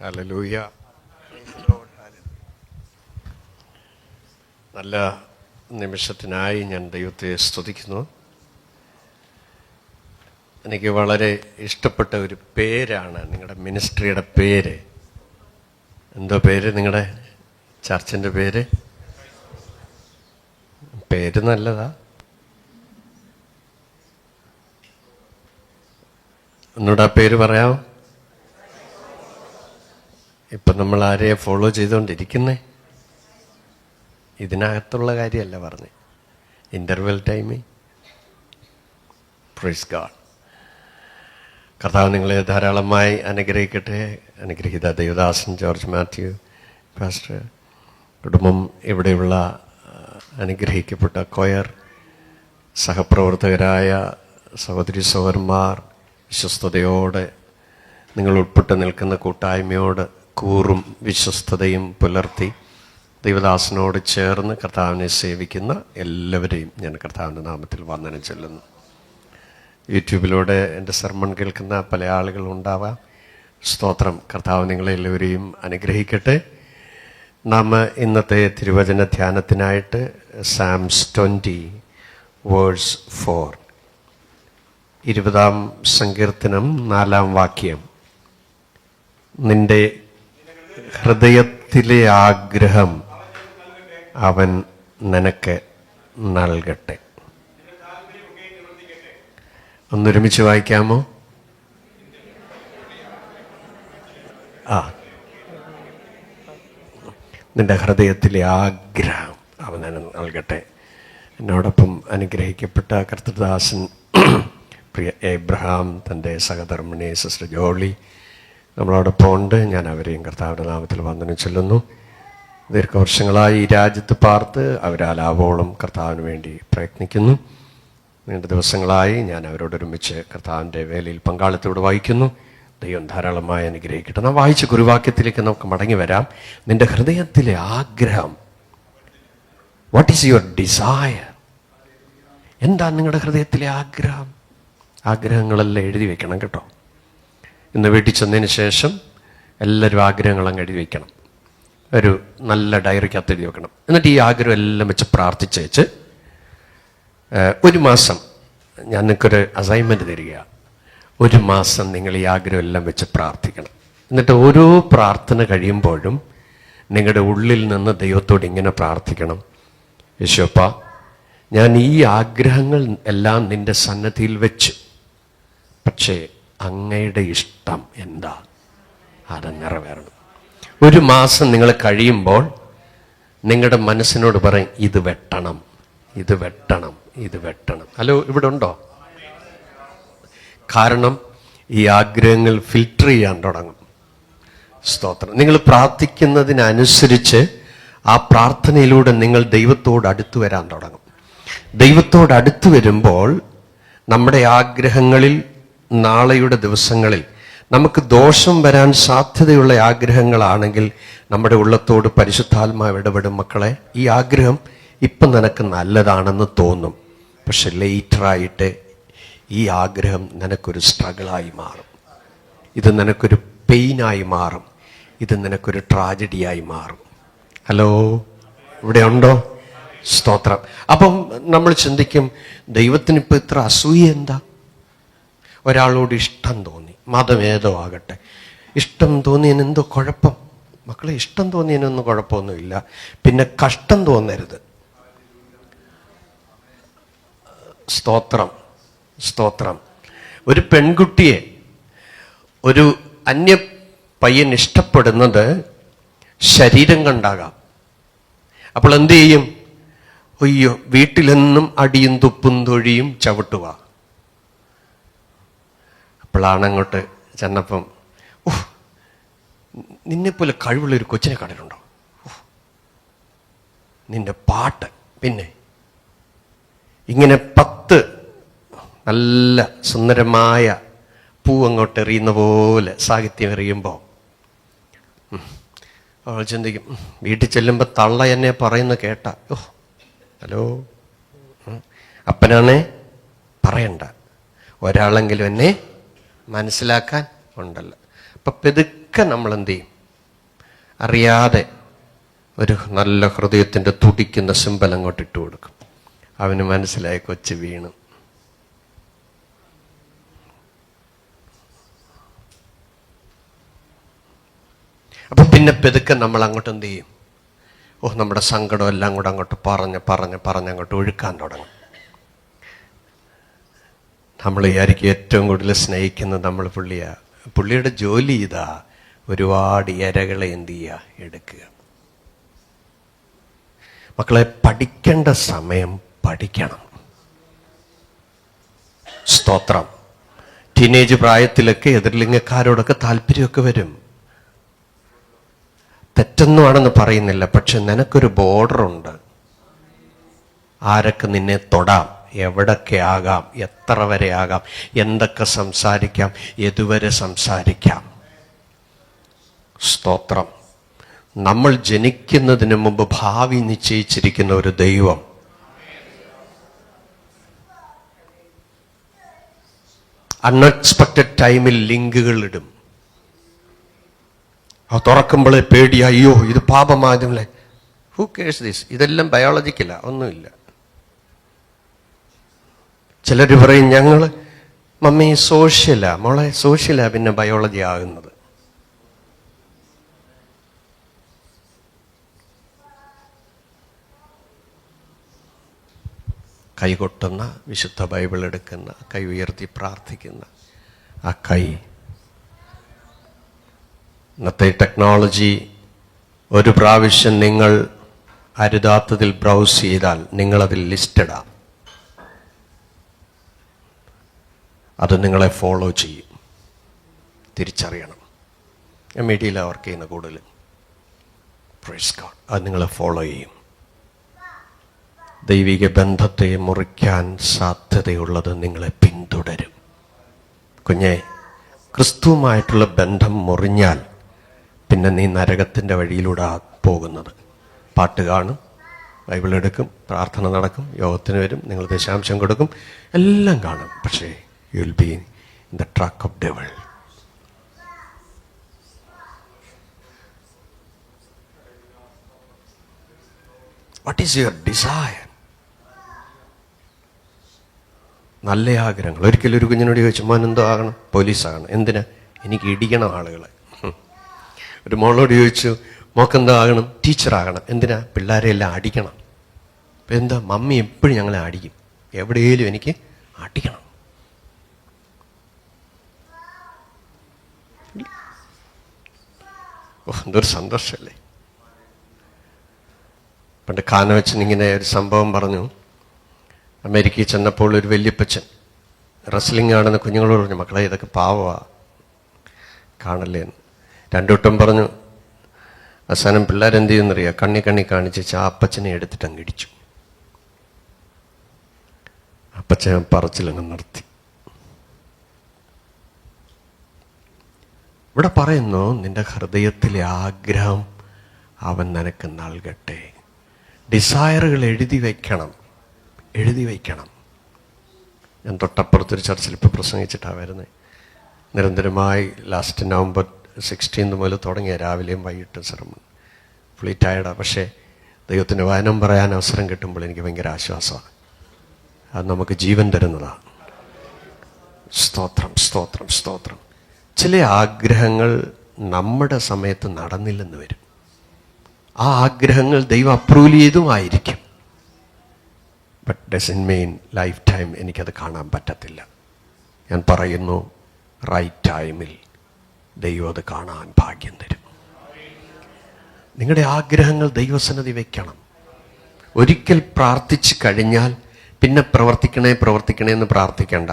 Hallelujah. നല്ല നിമിഷത്തിനായി ഞാൻ ദൈവത്തെ സ്തുതിക്കുന്നു. എനിക്ക് വളരെ ഇഷ്ടപ്പെട്ട ഒരു പേരാണ് നിങ്ങളുടെ മിനിസ്ട്രിയുടെ പേര്. എന്തോ പേര് നിങ്ങളുടെ ചർച്ചിൻ്റെ പേര്? പേര് നല്ലതാ. ഒന്നുകൂടെ ആ പേര് പറയാമോ? ഇപ്പം നമ്മൾ ആരെയാണ് ഫോളോ ചെയ്തുകൊണ്ടിരിക്കുന്നേ? ഇതിനകത്തുള്ള കാര്യമല്ല പറഞ്ഞ്, ഇൻ്റർവെൽ ടൈമിൽ. Praise God. കർത്താവ് നിങ്ങളെ ധാരാളമായി അനുഗ്രഹിക്കട്ടെ. അനുഗ്രഹിത ദേവദാസൻ ജോർജ് മാത്യു പാസ്റ്റർ, കുടുംബം, ഇവിടെയുള്ള അനുഗ്രഹിക്കപ്പെട്ട കൊയർ, സഹപ്രവർത്തകരായ സഹോദരി സഹോദരന്മാർ, വിശ്വസ്തയോടെ നിങ്ങൾ ഉൾപ്പെട്ട് നിൽക്കുന്ന കൂട്ടായ്മയോട് കൂറും വിശ്വസ്തതയും പുലർത്തി ദൈവദാസനോട് ചേർന്ന് കർത്താവിനെ സേവിക്കുന്ന എല്ലാവരെയും ഞാൻ കർത്താവിൻ്റെ നാമത്തിൽ വന്ദനം ചൊല്ലുന്നു. യൂട്യൂബിലൂടെ എൻ്റെ സർമൺ കേൾക്കുന്ന പല ആളുകളുണ്ടാവാം. സ്തോത്രം. കർത്താവ് നിങ്ങളെല്ലാവരെയും അനുഗ്രഹിക്കട്ടെ. നാം ഇന്നത്തെ തിരുവചന ധ്യാനത്തിനായിട്ട് സാംസ് 20 വേഴ്സ് 4, 20-ാം സങ്കീർത്തനം 4-ാം വാക്യം. നിന്റെ ഹൃദയത്തിലെ ആഗ്രഹം അവൻ നിനക്ക് നൽകട്ടെ. ഒന്നൊരുമിച്ച് വായിക്കാമോ? നിന്റെ ഹൃദയത്തിലെ ആഗ്രഹം അവൻ നൽകട്ടെ. എന്നോടൊപ്പം അനുഗ്രഹിക്കപ്പെട്ട കർത്തൃദാസൻ പ്രിയ എബ്രഹാം, തൻ്റെ സഹധർമ്മിണി സിസ്റ്റർ ജോളി നമ്മളോടൊപ്പം ഉണ്ട്. ഞാൻ അവരെയും കർത്താവിൻ്റെ നാമത്തിൽ വന്ദനം ചൊല്ലുന്നു. ദീർഘവർഷങ്ങളായി ഈ രാജ്യത്ത് പാർത്ത് അവരാലാവോളം കർത്താവിന് വേണ്ടി പ്രയത്നിക്കുന്നു. നീണ്ട ദിവസങ്ങളായി ഞാൻ അവരോടൊരുമിച്ച് കർത്താവിൻ്റെ വേലയിൽ പങ്കാളിത്തോട് വായിക്കുന്നു. ദൈവം ധാരാളമായി അനുഗ്രഹിക്കട്ടെ. നാം വായിച്ച കുറുവാക്യത്തിലേക്ക് നമുക്ക് മടങ്ങി വരാം. നിന്റെ ഹൃദയത്തിലെ ആഗ്രഹം, വാട്ട് ഈസ് യുവർ ഡിസയർ? എന്താ നിങ്ങളുടെ ഹൃദയത്തിലെ ആഗ്രഹം? ആഗ്രഹങ്ങളെല്ലാം എഴുതി വെക്കണം കേട്ടോ. ഇന്ന് വീട്ടിൽ ചെന്നതിന് ശേഷം എല്ലാവരും ആഗ്രഹങ്ങൾ അങ്ങ് എഴുതി വയ്ക്കണം. ഒരു നല്ല ഡയറിക്കകത്ത് എഴുതി വെക്കണം. എന്നിട്ട് ഈ ആഗ്രഹം എല്ലാം വെച്ച് പ്രാർത്ഥിച്ചേച്ച് ഒരു മാസം ഞാൻ നിങ്ങൾക്കൊരു അസൈൻമെൻറ്റ് തരിക. ഒരു മാസം നിങ്ങൾ ഈ ആഗ്രഹം എല്ലാം വെച്ച് പ്രാർത്ഥിക്കണം. എന്നിട്ട് ഓരോ പ്രാർത്ഥന കഴിയുമ്പോഴും നിങ്ങളുടെ ഉള്ളിൽ നിന്ന് ദൈവത്തോട് ഇങ്ങനെ പ്രാർത്ഥിക്കണം: യേശുവപ്പ, ഞാൻ ഈ ആഗ്രഹങ്ങൾ എല്ലാം നിൻ്റെ സന്നദ്ധിയിൽ വെച്ച്, പക്ഷേ അങ്ങയുടെ ഇഷ്ടം എന്താ, അത് നിറവേറണം. ഒരു മാസം നിങ്ങൾ കഴിയുമ്പോൾ നിങ്ങളുടെ മനസ്സിനോട് പറയും, ഇത് വെട്ടണം, ഇത് വെട്ടണം, ഇത് വെട്ടണം. ഹലോ, ഇവിടെ ഉണ്ടോ? കാരണം ഈ ആഗ്രഹങ്ങൾ ഫിൽട്ടർ ചെയ്യാൻ തുടങ്ങും. സ്തോത്രം. നിങ്ങൾ പ്രാർത്ഥിക്കുന്നതിനനുസരിച്ച് ആ പ്രാർത്ഥനയിലൂടെ നിങ്ങൾ ദൈവത്തോട് അടുത്തു വരാൻ തുടങ്ങും. ദൈവത്തോട് അടുത്തു വരുമ്പോൾ നമ്മുടെ ആഗ്രഹങ്ങളിൽ, നാളെയുടെ ദിവസങ്ങളിൽ നമുക്ക് ദോഷം വരാൻ സാധ്യതയുള്ള ആഗ്രഹങ്ങളാണെങ്കിൽ നമ്മുടെ ഉള്ളത്തോട് പരിശുദ്ധാത്മാവ് ഇടപെടും. മക്കളെ, ഈ ആഗ്രഹം ഇപ്പം നിനക്ക് നല്ലതാണെന്ന് തോന്നും, പക്ഷെ ലേറ്ററായിട്ട് ഈ ആഗ്രഹം നിനക്കൊരു സ്ട്രഗിളായി മാറും. ഇത് നിനക്കൊരു പെയിനായി മാറും. ഇത് നിനക്കൊരു ട്രാജഡിയായി മാറും. ഹലോ, ഇവിടെ ഉണ്ടോ? സ്തോത്രം. അപ്പം നമ്മൾ ചിന്തിക്കും, ദൈവത്തിനിപ്പോൾ ഇത്ര അസൂയ എന്താ? ഒരാളോട് ഇഷ്ടം തോന്നി, മതം ഏതോ ആകട്ടെ, ഇഷ്ടം തോന്നിയതിന് എന്തോ കുഴപ്പം? മക്കളെ, ഇഷ്ടം തോന്നിയതിനൊന്നും കുഴപ്പമൊന്നുമില്ല. പിന്നെ കഷ്ടം തോന്നരുത്. സ്തോത്രം, സ്തോത്രം. ഒരു പെൺകുട്ടിയെ ഒരു അന്യ പയ്യൻ ഇഷ്ടപ്പെടുന്നത് ശരീരം കണ്ടാകാം. അപ്പോൾ എന്ത് ചെയ്യും? അയ്യോ, വീട്ടിലെന്നും അടിയും തുപ്പും തൊഴിയും ചവിട്ടുക. അപ്പോഴാണ് അങ്ങോട്ട് ചെന്നപ്പം, നിന്നെപ്പോലെ കഴിവുള്ളൊരു കൊച്ചിനെ കണ്ടിട്ടുണ്ടോ? നിന്റെ പാട്ട്, പിന്നെ ഇങ്ങനെ 10 നല്ല സുന്ദരമായ പൂ അങ്ങോട്ട് എറിയുന്ന പോലെ സാഹിത്യം എറിയുമ്പോൾ അവൾ ചിന്തിക്കും, വീട്ടിൽ ചെല്ലുമ്പോൾ തള്ള എന്നെ പറയുന്ന കേട്ട, ഹലോ, അപ്പനാണേ പറയണ്ട, ഒരാളെങ്കിലും എന്നെ മനസ്സിലാക്കാൻ ഉണ്ടല്ലോ. അപ്പം പെതുക്കെ നമ്മൾ എന്ത് ചെയ്യും? അറിയാതെ ഒരു നല്ല ഹൃദയത്തിൻ്റെ തുടിക്കുന്ന സിമ്പൽ അങ്ങോട്ട് ഇട്ട് കൊടുക്കും. അവന് മനസ്സിലായി കൊച്ചു വീണു. അപ്പൊ പിന്നെ പെതുക്കെ നമ്മൾ അങ്ങോട്ട് എന്ത് ചെയ്യും? നമ്മുടെ സങ്കടം എല്ലാം കൂടെ അങ്ങോട്ട് പറഞ്ഞ് അങ്ങോട്ട് ഒഴുക്കാൻ തുടങ്ങും. നമ്മൾ വിചാരിക്കും ഏറ്റവും കൂടുതൽ സ്നേഹിക്കുന്നത് നമ്മൾ പുള്ളിയുടെ ജോലി ഇതാ, ഒരുപാട് ഇരകളെ എന്ത് ചെയ്യുക, എടുക്കുക. മക്കളെ, പഠിക്കേണ്ട സമയം പഠിക്കണം. സ്തോത്രം. ടീനേജ് പ്രായത്തിലൊക്കെ എതിർലിംഗക്കാരോടൊക്കെ താല്പര്യമൊക്കെ വരും. തെറ്റൊന്നുമാണെന്ന് പറയുന്നില്ല, പക്ഷെ നിനക്കൊരു ബോർഡറുണ്ട്. ആരൊക്കെ നിന്നെ തൊടാം, എവിടൊക്കെ ആകാം, എത്ര വരെ ആകാം, എന്തൊക്കെ സംസാരിക്കാം, ഏതുവരെ സംസാരിക്കാം. സ്തോത്രം. നമ്മൾ ജനിക്കുന്നതിന് മുമ്പ് ഭാവി നിശ്ചയിച്ചിരിക്കുന്ന ഒരു ദൈവം. അൺഎക്സ്പെക്റ്റഡ് ടൈമിൽ ലിങ്കുകൾ ഇടും. തുറക്കുമ്പോഴേ പേടി, അയ്യോ ഇത് പാപമായതുങ്ങളെ, ഹൂ കേഴ്സ് ദിസ്. ഇതെല്ലാം ബയോളജിക്കല, ഒന്നുമില്ല. ചിലർ പറയും ഞങ്ങള് മമ്മി സോഷ്യലാ. മോളെ, സോഷ്യലാ പിന്നെ ബയോളജി ആകുന്നത്. കൈകൊട്ടുന്ന, വിശുദ്ധ ബൈബിൾ എടുക്കുന്ന, കൈ ഉയർത്തി പ്രാർത്ഥിക്കുന്ന ആ കൈ. ഇന്നത്തെ ടെക്നോളജി, ഒരു പ്രാവശ്യം നിങ്ങൾ അരുതാത്തതിൽ ബ്രൗസ് ചെയ്താൽ നിങ്ങളതിൽ ലിസ്റ്റഡാണ്. അത് നിങ്ങളെ ഫോളോ ചെയ്യും. തിരിച്ചറിയണം. ഞാൻ മീഡിയയിലാണ് വർക്ക് ചെയ്യുന്ന കൂടുതൽ. Praise God. അത് നിങ്ങളെ ഫോളോ ചെയ്യും. ദൈവിക ബന്ധത്തെ മുറിക്കാൻ സാധ്യതയുള്ളത് നിങ്ങളെ പിന്തുടരും. കുഞ്ഞെ, ക്രിസ്തുവുമായിട്ടുള്ള ബന്ധം മുറിഞ്ഞാൽ പിന്നെ നീ നരകത്തിൻ്റെ വഴിയിലൂടെ പോകുന്നത്. പാട്ട് കാണും, ബൈബിൾ എടുക്കും, പ്രാർത്ഥന നടക്കും, യോഗത്തിന് വരും, നിങ്ങൾ ദശാംശം കൊടുക്കും, എല്ലാം കാണും. പക്ഷേ you will be in the track of devil. What is your desire? നല്ല ആഗ്രഹങ്ങൾ. ഒരിക്കലും ഒരു കുഞ്ഞിനോട് ചോദിച്ചു, മോൻ എന്തോ ആകണം? പോലീസാകണം. എന്തിനാ? എനിക്ക് ഇടിക്കണം ആളുകളെ. ഒരു മോളോട് ചോദിച്ചു, മോക്കെന്തോ ആകണം? ടീച്ചറാകണം. എന്തിനാ? പിള്ളേരെ എല്ലാം അടിക്കണം. അപ്പം എന്താ? മമ്മി എപ്പോഴും ഞങ്ങളെ അടിക്കും, എവിടെയെങ്കിലും എനിക്ക് അടിക്കണം. എന്തൊരു സന്തോഷമല്ലേ. പണ്ട് കാനവച്ചൻ ഇങ്ങനെ ഒരു സംഭവം പറഞ്ഞു. അമേരിക്കയിൽ ചെന്നപ്പോൾ ഒരു വല്യപ്പച്ചൻ റെസ്ലിംഗ് ആണെന്ന് കുഞ്ഞുങ്ങളോട് പറഞ്ഞു, മക്കളെ ഇതൊക്കെ പാവമാ, കാണല്ലേ എന്ന്. രണ്ടുവട്ടം പറഞ്ഞു. അവസാനം പിള്ളേരെന്ത് ചെയ്യുന്നറിയാം? കണ്ണി കാണിച്ച് അപ്പച്ചനെ എടുത്തിട്ട് അങ്ങ് ഇടിച്ചു. അപ്പച്ചൻ പറച്ചിലങ്ങ് നിർത്തി. ഇവിടെ പറയുന്നു, നിന്റെ ഹൃദയത്തിലെ ആഗ്രഹം അവൻ നിനക്ക് നൽകട്ടെ. ഡിസയറുകൾ എഴുതി വയ്ക്കണം. ഞാൻ തൊട്ടപ്പുറത്തൊരു ചർച്ചിൽ ഇപ്പോൾ പ്രസംഗിച്ചിട്ടാണ് വരുന്നത്. നിരന്തരമായി ലാസ്റ്റ് നവംബർ 16 മുതൽ തുടങ്ങിയ രാവിലെയും വൈകിട്ട് സെർമൺ. ഫുള്ളി ടയർഡാണ്. പക്ഷേ ദൈവത്തിൻ്റെ വചനം പറയാൻ അവസരം കിട്ടുമ്പോൾ എനിക്ക് ഭയങ്കര ആശ്വാസമാണ്. അത് നമുക്ക് ജീവൻ തരുന്നതാണ്. സ്തോത്രം, സ്തോത്രം, സ്തോത്രം. ചില ആഗ്രഹങ്ങൾ നമ്മുടെ സമയത്ത് നടന്നില്ലെന്ന് വരും. ആ ആഗ്രഹങ്ങൾ ദൈവം അപ്രൂവ് ചെയ്തുമായിരിക്കും. But doesn't mean lifetime എനിക്കത് കാണാൻ പറ്റത്തില്ല. ഞാൻ പറയുന്നു, റൈറ്റ് ടൈമിൽ ദൈവം അത് കാണാൻ ഭാഗ്യം തരും. നിങ്ങളുടെ ആഗ്രഹങ്ങൾ ദൈവസന്നിധി വയ്ക്കണം. ഒരിക്കൽ പ്രാർത്ഥിച്ചു കഴിഞ്ഞാൽ പിന്നെ പ്രവർത്തിക്കണേ എന്ന് പ്രാർത്ഥിക്കേണ്ട.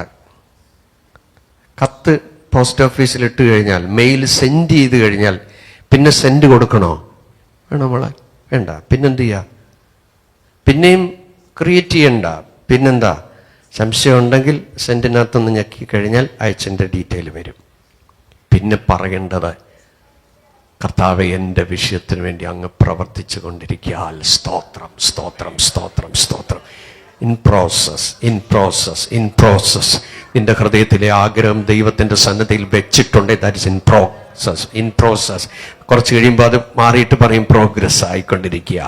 കത്ത് പോസ്റ്റ് ഓഫീസിൽ ഇട്ട് കഴിഞ്ഞാൽ, മെയിൽ സെൻഡ് ചെയ്ത് കഴിഞ്ഞാൽ പിന്നെ സെൻഡ് കൊടുക്കണോ? വേണോ മോളെ? വേണ്ട. പിന്നെന്ത് ചെയ്യുക? പിന്നെയും ക്രിയേറ്റ് ചെയ്യണ്ട. പിന്നെന്താ? സംശയം ഉണ്ടെങ്കിൽ സെൻഡിനകത്തൊന്ന് ഞെക്കി കഴിഞ്ഞാൽ അയച്ചതിൻ്റെ ഡീറ്റെയിൽ വരും. പിന്നെ പറയേണ്ടത്, കർത്താവേ എൻ്റെ വിഷയത്തിന് വേണ്ടി അങ്ങ് പ്രവർത്തിച്ചു കൊണ്ടിരിക്കാൻ സ്തോത്രം, സ്തോത്രം, സ്തോത്രം, സ്തോത്രം. In process. നിന്റെ ഹൃദയത്തിലെ ആഗ്രഹം ദൈവത്തിൻ്റെ സന്നദ്ധിയിൽ വെച്ചിട്ടുണ്ട്. That is in in process. കുറച്ച് കഴിയുമ്പോൾ അത് മാറിയിട്ട് പറയും പ്രോഗ്രസ് ആയിക്കൊണ്ടിരിക്കുക,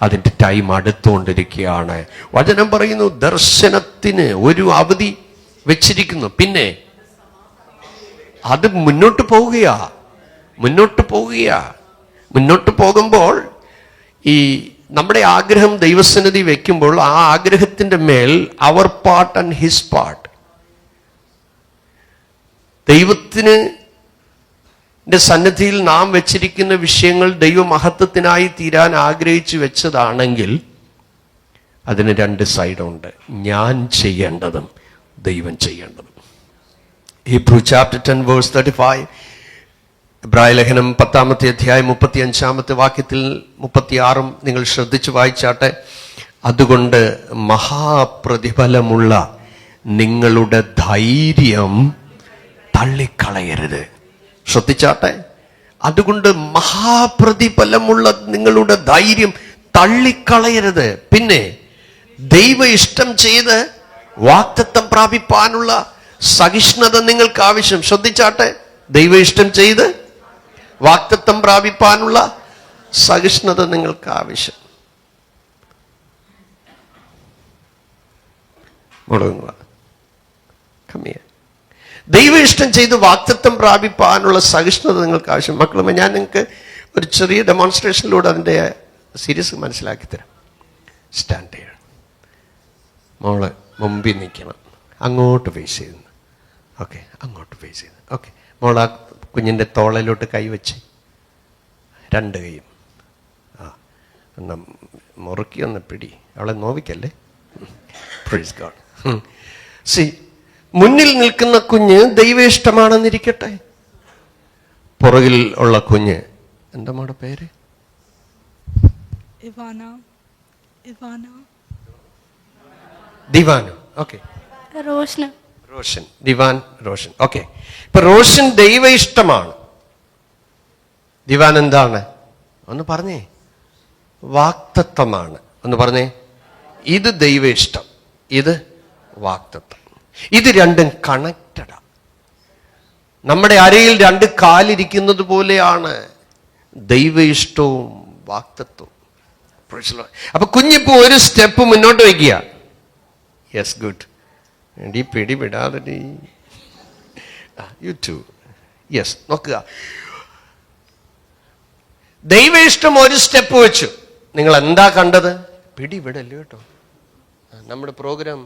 അതിൻ്റെ ടൈം അടുത്തുകൊണ്ടിരിക്കുകയാണ്. വചനം പറയുന്നു ദർശനത്തിന് ഒരു അവധി വെച്ചിരിക്കുന്നു. പിന്നെ അത് മുന്നോട്ട് പോവുകയാ. മുന്നോട്ട് പോകുമ്പോൾ ഈ നമ്മുടെ ആഗ്രഹം ദൈവസന്നിധി വെക്കുമ്പോൾ ആ ആഗ്രഹത്തിൻ്റെ മേൽ അവർ പാർട്ട് ആൻഡ് ഹിസ് പാർട്ട്, ദൈവത്തിന് സന്നിധിയിൽ നാം വെച്ചിരിക്കുന്ന വിഷയങ്ങൾ ദൈവമഹത്വത്തിനായി തീരാൻ ആഗ്രഹിച്ചു വെച്ചതാണെങ്കിൽ അതിന് രണ്ട് സൈഡുണ്ട്, ഞാൻ ചെയ്യേണ്ടതും ദൈവം ചെയ്യേണ്ടതും. Hebrew chapter 10 verse 35, ഇബ്രായ ലേഖനം 10-ാമത്തെ അധ്യായം 35-ാമത്തെ വാക്യത്തിൽ 36 നിങ്ങൾ ശ്രദ്ധിച്ചു വായിച്ചാട്ടെ. അതുകൊണ്ട് മഹാപ്രതിഫലമുള്ള നിങ്ങളുടെ ധൈര്യം തള്ളിക്കളയരുത്. ശ്രദ്ധിച്ചാട്ടെ, അതുകൊണ്ട് മഹാപ്രതിഫലമുള്ള നിങ്ങളുടെ ധൈര്യം തള്ളിക്കളയരുത്. പിന്നെ ദൈവ ഇഷ്ടം ചെയ്ത് വാഗ്ദത്തം പ്രാപിപ്പാനുള്ള സഹിഷ്ണുത നിങ്ങൾക്ക് ആവശ്യം. ശ്രദ്ധിച്ചാട്ടെ, ദൈവ ഇഷ്ടം ചെയ്ത് വാഗ്ദത്തം പ്രാപിപ്പാനുള്ള സഹിഷ്ണുത നിങ്ങൾക്ക് ആവശ്യം. ദൈവ ഇഷ്ടം ചെയ്ത് വാഗ്ദത്തം പ്രാപിപ്പാനുള്ള സഹിഷ്ണുത നിങ്ങൾക്ക് ആവശ്യം. മക്കളുമേ, ഞാൻ നിങ്ങൾക്ക് ഒരു ചെറിയ ഡെമോൺസ്ട്രേഷനിലൂടെ അതിൻ്റെ സീരിയസ് മനസ്സിലാക്കി തരാം. സ്റ്റാൻഡ് ചെയ്യണം, മോള് മുമ്പിൽ നിൽക്കണം, അങ്ങോട്ട് ഫേസ് ചെയ്യുന്നു. ഓക്കെ, അങ്ങോട്ട് ഫേസ് ചെയ്യുന്നു. ഓക്കെ, മോൾ ആ കുഞ്ഞിൻ്റെ തോളയിലോട്ട് കൈവച്ച്, രണ്ട് കൈയും ഒന്ന് മുറുക്കി ഒന്ന് പിടി, അവളെ നോവിക്കല്ലേ. Praise God. സി, മുന്നിൽ നിൽക്കുന്ന കുഞ്ഞ് ദൈവ ഇഷ്ടമാണെന്നിരിക്കട്ടെ, പുറകിൽ ഉള്ള കുഞ്ഞ് എന്താ മോടെ പേര്? ദിവാനു. ഓക്കെ, റോഷൻ, ദിവാൻ, റോഷൻ. ഓക്കെ, ഇപ്പൊ റോഷൻ ദൈവ ഇഷ്ടമാണ്, ദിവാൻ എന്താണ്? ഒന്ന് പറഞ്ഞേ. വാഗ്ദത്തമാണ്. ഒന്ന് പറഞ്ഞേ. ഇത് ദൈവ ഇഷ്ടം, ഇത് വാഗ്ദത്തം. ഇത് രണ്ടും കണക്റ്റഡാ. നമ്മുടെ അരയിൽ രണ്ട് കാലിരിക്കുന്നത് പോലെയാണ് ദൈവ ഇഷ്ടവും വാഗ്ദത്തവും. അപ്പൊ കുഞ്ഞിപ്പോ ഒരു സ്റ്റെപ്പ് മുന്നോട്ട് വയ്ക്കുക. Yes, good. ഈ പിടി വിടാതെ യു ടു. യെസ്, നോക്കുക. ദൈവ ഇഷ്ടം ഒരു സ്റ്റെപ്പ് വെച്ചു. നിങ്ങൾ എന്താ കണ്ടത്? പിടി വിടല്ലേ കേട്ടോ, നമ്മുടെ പ്രോഗ്രാം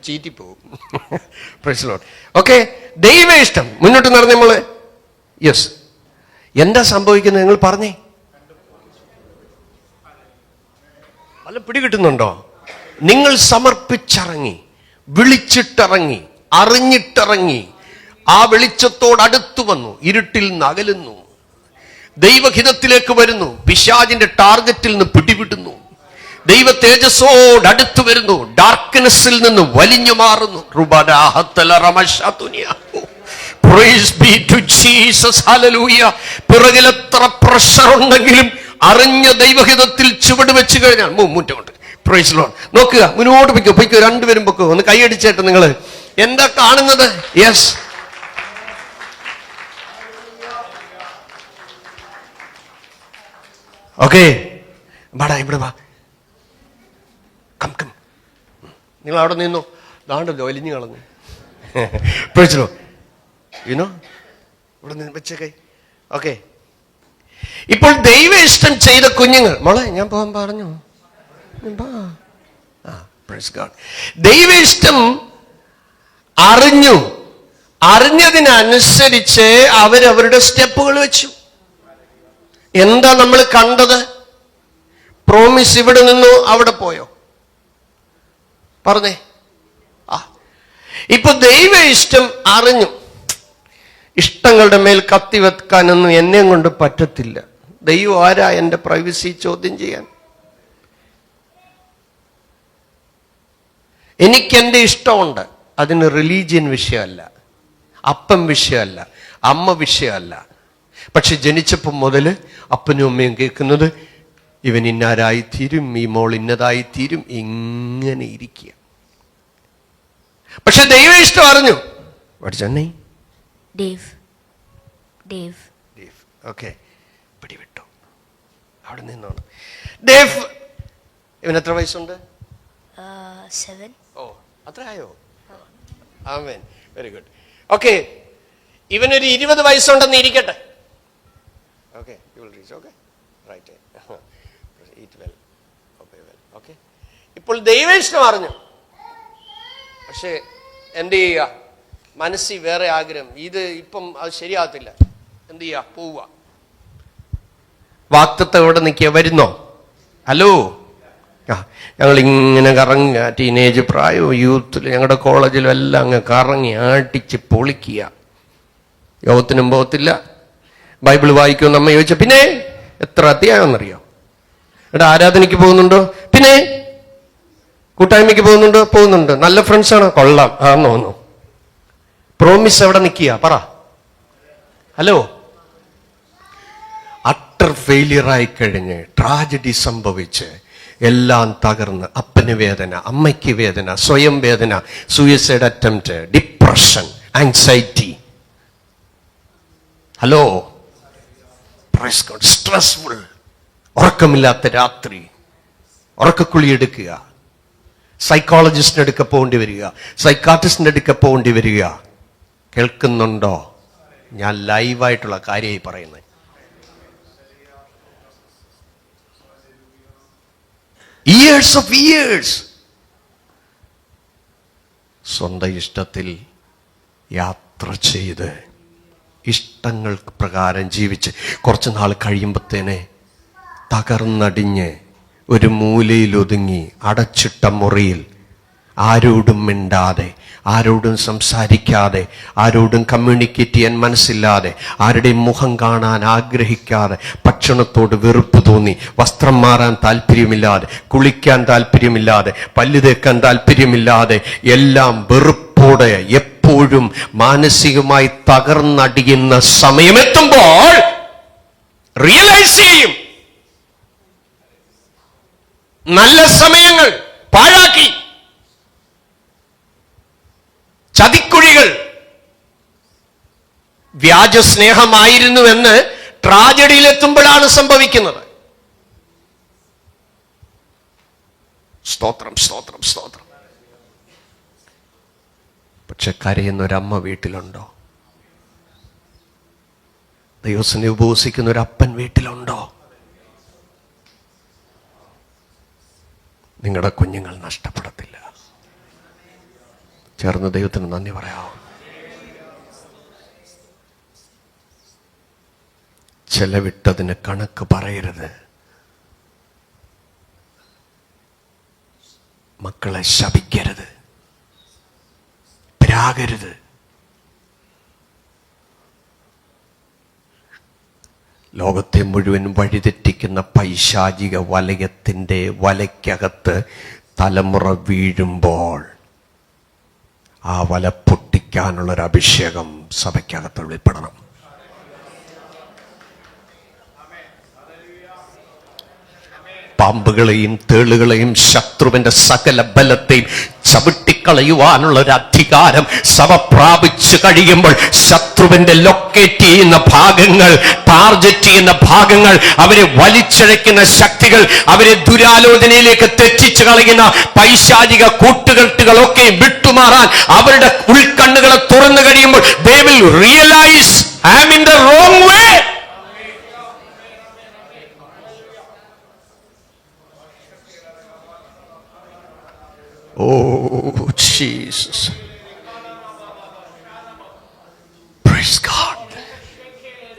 ചീറ്റിപ്പോവും. Praise the lord. ഓക്കെ, ദൈവ ഇഷ്ടം മുന്നോട്ട് നടന്നേ മോളെ. യെസ്, എന്താ സംഭവിക്കുന്നത് നിങ്ങൾ പറഞ്ഞേ. അല്ല, പിടികിട്ടുന്നുണ്ടോ? നിങ്ങൾ സമർപ്പിച്ചിറങ്ങി, വിളിച്ചിട്ടിറങ്ങി, അറിഞ്ഞിട്ടിറങ്ങി, ആ വെളിച്ചത്തോടടുത്തു വന്നു, ഇരുട്ടിൽ നിന്ന് അകലുന്നു, ദൈവഹിതത്തിലേക്ക് വരുന്നു, പിശാചിന്റെ ടാർഗറ്റിൽ നിന്ന് പിടിവിടുന്നു, ദൈവ തേജസ്സോടടുത്തു വരുന്നു, ഡാർക്ക്നെസ്സിൽ നിന്ന് വലിഞ്ഞു മാറുന്നു. പിറകിലെത്ര പ്രഷർ ഉണ്ടെങ്കിലും അറിഞ്ഞ ദൈവഹിതത്തിൽ ചുവട് വെച്ച് കഴിഞ്ഞാൽ മുന്നോട്ട്. Praise Lord. നോക്കുക, മുന്നോട്ട് പൊയ്ക്കോ, രണ്ടുപേരും പൊക്കോ. ഒന്ന് കൈയടിച്ചേട്ടെ. നിങ്ങൾ എന്താ കാണുന്നത്? Yes, okay. വാടാ, ഇവിടെ വാ. കം. നിങ്ങൾ അവിടെ നിന്നോ. ദാണ്ടല്ലോ വലിഞ്ഞു കളഞ്ഞു. Praise Lord. യുനോ, ഇവിടെ നിന്ന് വെച്ച കൈ. ഓക്കെ, ഇപ്പോൾ ദൈവ ഇഷ്ടം ചെയ്ത കുഞ്ഞുങ്ങൾ. മോളെ, ഞാൻ പോകാൻ പറഞ്ഞു. Praise God. ദൈവ ഇഷ്ടം അറിഞ്ഞതിനനുസരിച്ച് അവരവരുടെ സ്റ്റെപ്പുകൾ വെച്ചു. എന്താ നമ്മൾ കണ്ടത്? പ്രോമിസ് ഇവിടെ നിന്നു അവിടെ പോയോ? പറഞ്ഞേ. ഇപ്പൊ ദൈവ ഇഷ്ടം അറിഞ്ഞു. ഇഷ്ടങ്ങളുടെ മേൽ കത്തിവെക്കാനൊന്നും എന്നെ കൊണ്ട് പറ്റത്തില്ല. ദൈവം ആരാ എൻ്റെ പ്രൈവസി ചോദ്യം ചെയ്യാൻ? എനിക്കെൻ്റെ ഇഷ്ടമുണ്ട്. അതിന് റിലീജിയൻ വിഷയമല്ല, അപ്പം വിഷയമല്ല, അമ്മ വിഷയമല്ല. പക്ഷെ ജനിച്ചപ്പം മുതൽ അപ്പനും അമ്മയും കേൾക്കുന്നത് ഇവൻ ഇന്നാരായിത്തീരും, ഈ മോൾ ഇന്നതായിത്തീരും, ഇങ്ങനെ ഇരിക്കുക. പക്ഷെ ദൈവ ഇഷ്ടം അറിഞ്ഞു. ഡേവ്. ഓക്കെ, പിടിവിട്ടു. അവിടെ നിന്നാണ് ഡേവ്. ഇവന് എത്ര വയസ്സുണ്ട്? 7. ഓ, അത്ര ആയോ? ആമേൻ, വെരി ഗുഡ്. ഓക്കെ, ഇവനൊരു 20 വയസ്സുണ്ടെന്ന് ഇരിക്കട്ടെ. Okay, you will reach. Okay, right, eat well, obey well. Okay, ഇപ്പോൾ ദൈവേഷ്ടം അറിഞ്ഞു. പക്ഷേ എന്ത് ചെയ്യുക? മനസ്സിൽ വേറെ ആഗ്രഹം. ഇത് ഇപ്പം അത് ശരിയാകത്തില്ല. എന്ത് ചെയ്യുക? പോവുക. വാക്തത്വം എവിടെ നിൽക്കുക? വരുന്നോ? ഹലോ, ഞങ്ങളിങ്ങനെ കറങ്ങുക. ടീനേജ് പ്രായവും യൂത്തിൽ ഞങ്ങളുടെ കോളേജിലും എല്ലാം അങ്ങ് കറങ്ങി ആട്ടിച്ച് പൊളിക്കുക. യോഗത്തിനും പോകത്തില്ല, ബൈബിൾ വായിക്കുമെന്ന് അമ്മ ചോദിച്ച പിന്നെ എത്ര അധ്യായമെന്നറിയോ? ഇവിടെ ആരാധനയ്ക്ക് പോകുന്നുണ്ടോ? പിന്നെ കൂട്ടായ്മയ്ക്ക് പോകുന്നുണ്ടോ? പോകുന്നുണ്ട്. നല്ല ഫ്രണ്ട്സാണോ? കൊള്ളാം. ആന്നോ? പ്രോമിസ് എവിടെ നിൽക്കുക? പറ. ഹലോ, അട്ടർ ഫെയിലിയറായി കഴിഞ്ഞ് ട്രാജഡി സംഭവിച്ച് എല്ലാം തകർന്ന് അപ്പന് വേദന, അമ്മയ്ക്ക് വേദന, സ്വയം വേദന, suicide attempt, depression, anxiety. Hello, stressful, ഉറക്കമില്ലാത്ത രാത്രി, ഉറക്കക്കുളി എടുക്കുക, സൈക്കോളജിസ്റ്റിന്റെ അടുക്ക പോകേണ്ടി വരിക, സൈക്കാട്രിസ്റ്റിന്റെ അടുക്ക പോകേണ്ടി വരിക. കേൾക്കുന്നുണ്ടോ? ഞാൻ ലൈവായിട്ടുള്ള കാര്യമായി പറയുന്നത്. ഇയേഴ്സ് ഓഫ് ഇയേഴ്സ് സ്വന്തം ഇഷ്ടത്തിൽ യാത്ര ചെയ്ത് ഇഷ്ടങ്ങൾ പ്രകാരം ജീവിച്ച് കുറച്ച് നാൾ കഴിയുമ്പോഴത്തേനെ തകർന്നടിഞ്ഞ് ഒരു മൂലയിൽ ഒതുങ്ങി അടച്ചിട്ട മുറിയിൽ ആരോടും മിണ്ടാതെ, ആരോടും സംസാരിക്കാതെ, ആരോടും കമ്മ്യൂണിക്കേറ്റ് ചെയ്യാൻ മനസ്സില്ലാതെ, ആരുടെയും മുഖം കാണാൻ ആഗ്രഹിക്കാതെ, ഭക്ഷണത്തോട് വെറുപ്പ് തോന്നി, വസ്ത്രം മാറാൻ താല്പര്യമില്ലാതെ, കുളിക്കാൻ താല്പര്യമില്ലാതെ, പല്ല് തേക്കാൻ താല്പര്യമില്ലാതെ, എല്ലാം വെറുപ്പോടെ എപ്പോഴും മാനസികമായി തകർന്നടിയുന്ന സമയമെത്തുമ്പോൾ റിയലൈസ് ചെയ്യും, നല്ല സമയങ്ങൾ പാഴാക്കി. ചതിക്കുഴികൾ വ്യാജ സ്നേഹമായിരുന്നുവെന്ന് ട്രാജഡിയിലെത്തുമ്പോഴാണ് സംഭവിക്കുന്നത്. സ്തോത്രം, സ്തോത്രം, സ്തോത്രം. പക്ഷെ കരയുന്നൊരമ്മ വീട്ടിലുണ്ടോ? ദൈവസന്നിധിയിൽ ഉപവസിക്കുന്ന ഒരു അപ്പൻ വീട്ടിലുണ്ടോ? നിങ്ങളുടെ കുഞ്ഞുങ്ങൾ നഷ്ടപ്പെടത്തില്ല. ചേർന്ന് ദൈവത്തിന് നന്ദി പറയാം. ചെലവിട്ടതിന് കണക്ക് പറയരുത്. മക്കളെ ശപിക്കരുത്, പ്രാകരുത്. ലോകത്തെ മുഴുവൻ വഴിതെറ്റിക്കുന്ന പൈശാചിക വലയത്തിൻ്റെ വലയ്ക്കകത്ത് തലമുറ വീഴുമ്പോൾ ആ വല പൊട്ടിക്കാനുള്ളൊരു അഭിഷേകം സഭയ്ക്കകത്ത് വെളിപ്പെടണം. പാമ്പുകളെയും തേളുകളെയും ശത്രുവിന്റെ സകല ബലത്തെയും ചവിട്ടിക്കളയുവാനുള്ള ഒരു അധികാരം സഭ പ്രാപിച്ചു കഴിയുമ്പോൾ ശത്രുവിന്റെ ലൊക്കേറ്റ് ചെയ്യുന്ന ഭാഗങ്ങൾ, ടാർഗറ്റ് ചെയ്യുന്ന ഭാഗങ്ങൾ, അവരെ വലിച്ചഴയ്ക്കുന്ന ശക്തികൾ, അവരെ ദുരാലോചനയിലേക്ക് തെറ്റിച്ചു കളയുന്ന പൈശാചിക കൂട്ടുകെട്ടുകളൊക്കെ വിട്ടുമാറാൻ അവരുടെ ഉൾക്കണ്ണുകളെ തുറന്നു കഴിയുമ്പോൾ they will realize I am in the wrong way. Oh Jesus, praise God.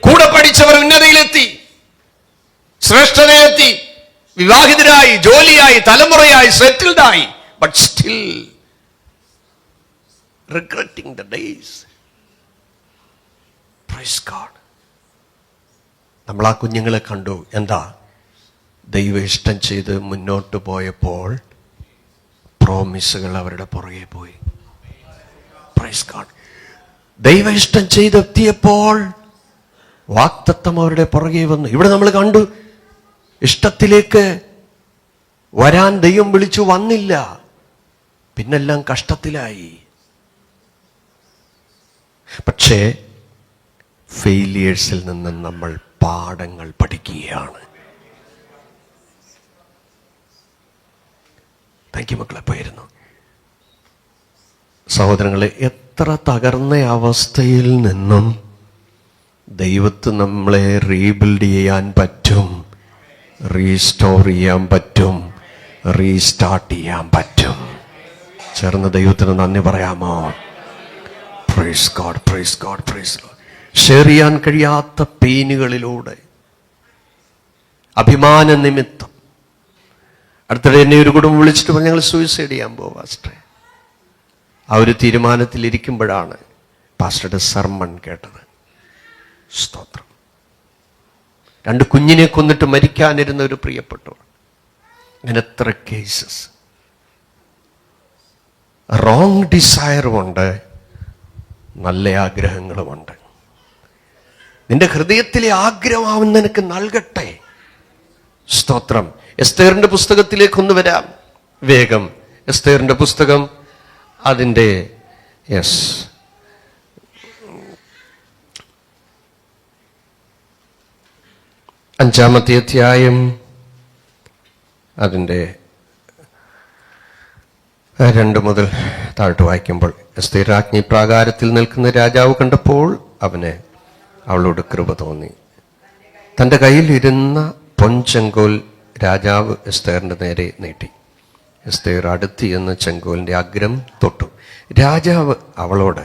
കൂടെ പഠിച്ചവർ ഉന്നതിയിലെത്തി, ശ്രേഷ്ഠതയിലെത്തി, വിവാഹിതരായി, ജോലിയായി, തലമുറയായി, സെറ്റിൽഡായി, but still regretting the days. Praise God. നമ്മൾ ആ കുഞ്ഞുങ്ങളെ കണ്ടു. എന്താ? ദൈവം ഇഷ്ടം ചെയ്ത് മുന്നോട്ട് പോയപ്പോൾ പ്രോമിസുകൾ അവരുടെ പുറകെ പോയി. Praise God. ദൈവ ഇഷ്ടം ചെയ്തെത്തിയപ്പോൾ വാഗ്ദത്തം അവരുടെ പുറകെ വന്നു. ഇവിടെ നമ്മൾ കണ്ടു, ഇഷ്ടത്തിലേക്ക് വരാൻ ദൈവം വിളിച്ചു വന്നില്ല, പിന്നെല്ലാം കഷ്ടത്തിലായി. പക്ഷേ ഫെയിലിയേഴ്സിൽ നിന്ന് നമ്മൾ പാഠങ്ങൾ പഠിക്കുകയാണ്. താങ്ക് യു മക്കളെ. പോയിരുന്നു സഹോദരങ്ങളെ, എത്ര തകർന്ന അവസ്ഥയിൽ നിന്നും ദൈവത്തിന് നമ്മളെ റീബിൽഡ് ചെയ്യാൻ പറ്റും, റീസ്റ്റോർ ചെയ്യാൻ പറ്റും, റീസ്റ്റാർട്ട് ചെയ്യാൻ പറ്റും. ചേർന്ന് ദൈവത്തിന് നന്ദി പറയാമോ? Praise God, praise God, praise God. Share ചെയ്യാൻ കഴിയാത്ത പെയിനുകളിലൂടെ അഭിമാന നിമിത്തം അടുത്തിടെ എന്നെ ഒരു കുടുംബം വിളിച്ചിട്ട് പറഞ്ഞു, ഞങ്ങൾ സൂയിസൈഡ് ചെയ്യാൻ പോവാ പാസ്റ്ററെ. ആ ഒരു തീരുമാനത്തിലിരിക്കുമ്പോഴാണ് പാസ്റ്ററുടെ സർമൺ കേട്ടത്. സ്തോത്രം. 2 കുഞ്ഞിനെ കൊന്നിട്ട് മരിക്കാനിരുന്ന ഒരു പ്രിയപ്പെട്ടവർ. ഇങ്ങനെ എത്ര കേസസ്. റോങ് ഡിസയറുമുണ്ട്, നല്ല ആഗ്രഹങ്ങളുമുണ്ട്. നിന്റെ ഹൃദയത്തിലെ ആഗ്രഹം നിനക്ക് നൽകട്ടെ. സ്തോത്രം. എസ്തേറിന്റെ പുസ്തകത്തിലേക്കൊന്ന് വരാം വേഗം. എസ്തേറിന്റെ പുസ്തകം അതിൻ്റെ 5-ാമത്തെ അധ്യായം അതിൻ്റെ 2 മുതൽ താഴോട്ട് വായിക്കുമ്പോൾ, എസ്തേർ രാജ്ഞി പ്രാകാരത്തിൽ നിൽക്കുന്ന രാജാവ് കണ്ടപ്പോൾ അവളോട് കൃപ തോന്നി. തൻ്റെ കയ്യിലിരുന്ന പൊൻചെങ്കോൽ രാജാവ് എസ്തേറിന്റെ നേരെ നീട്ടി. എസ്തേർ അടുത്ത് എന്ന് ചെങ്കോലിന്റെ അഗ്രം തൊട്ടു. രാജാവ് അവളോട്,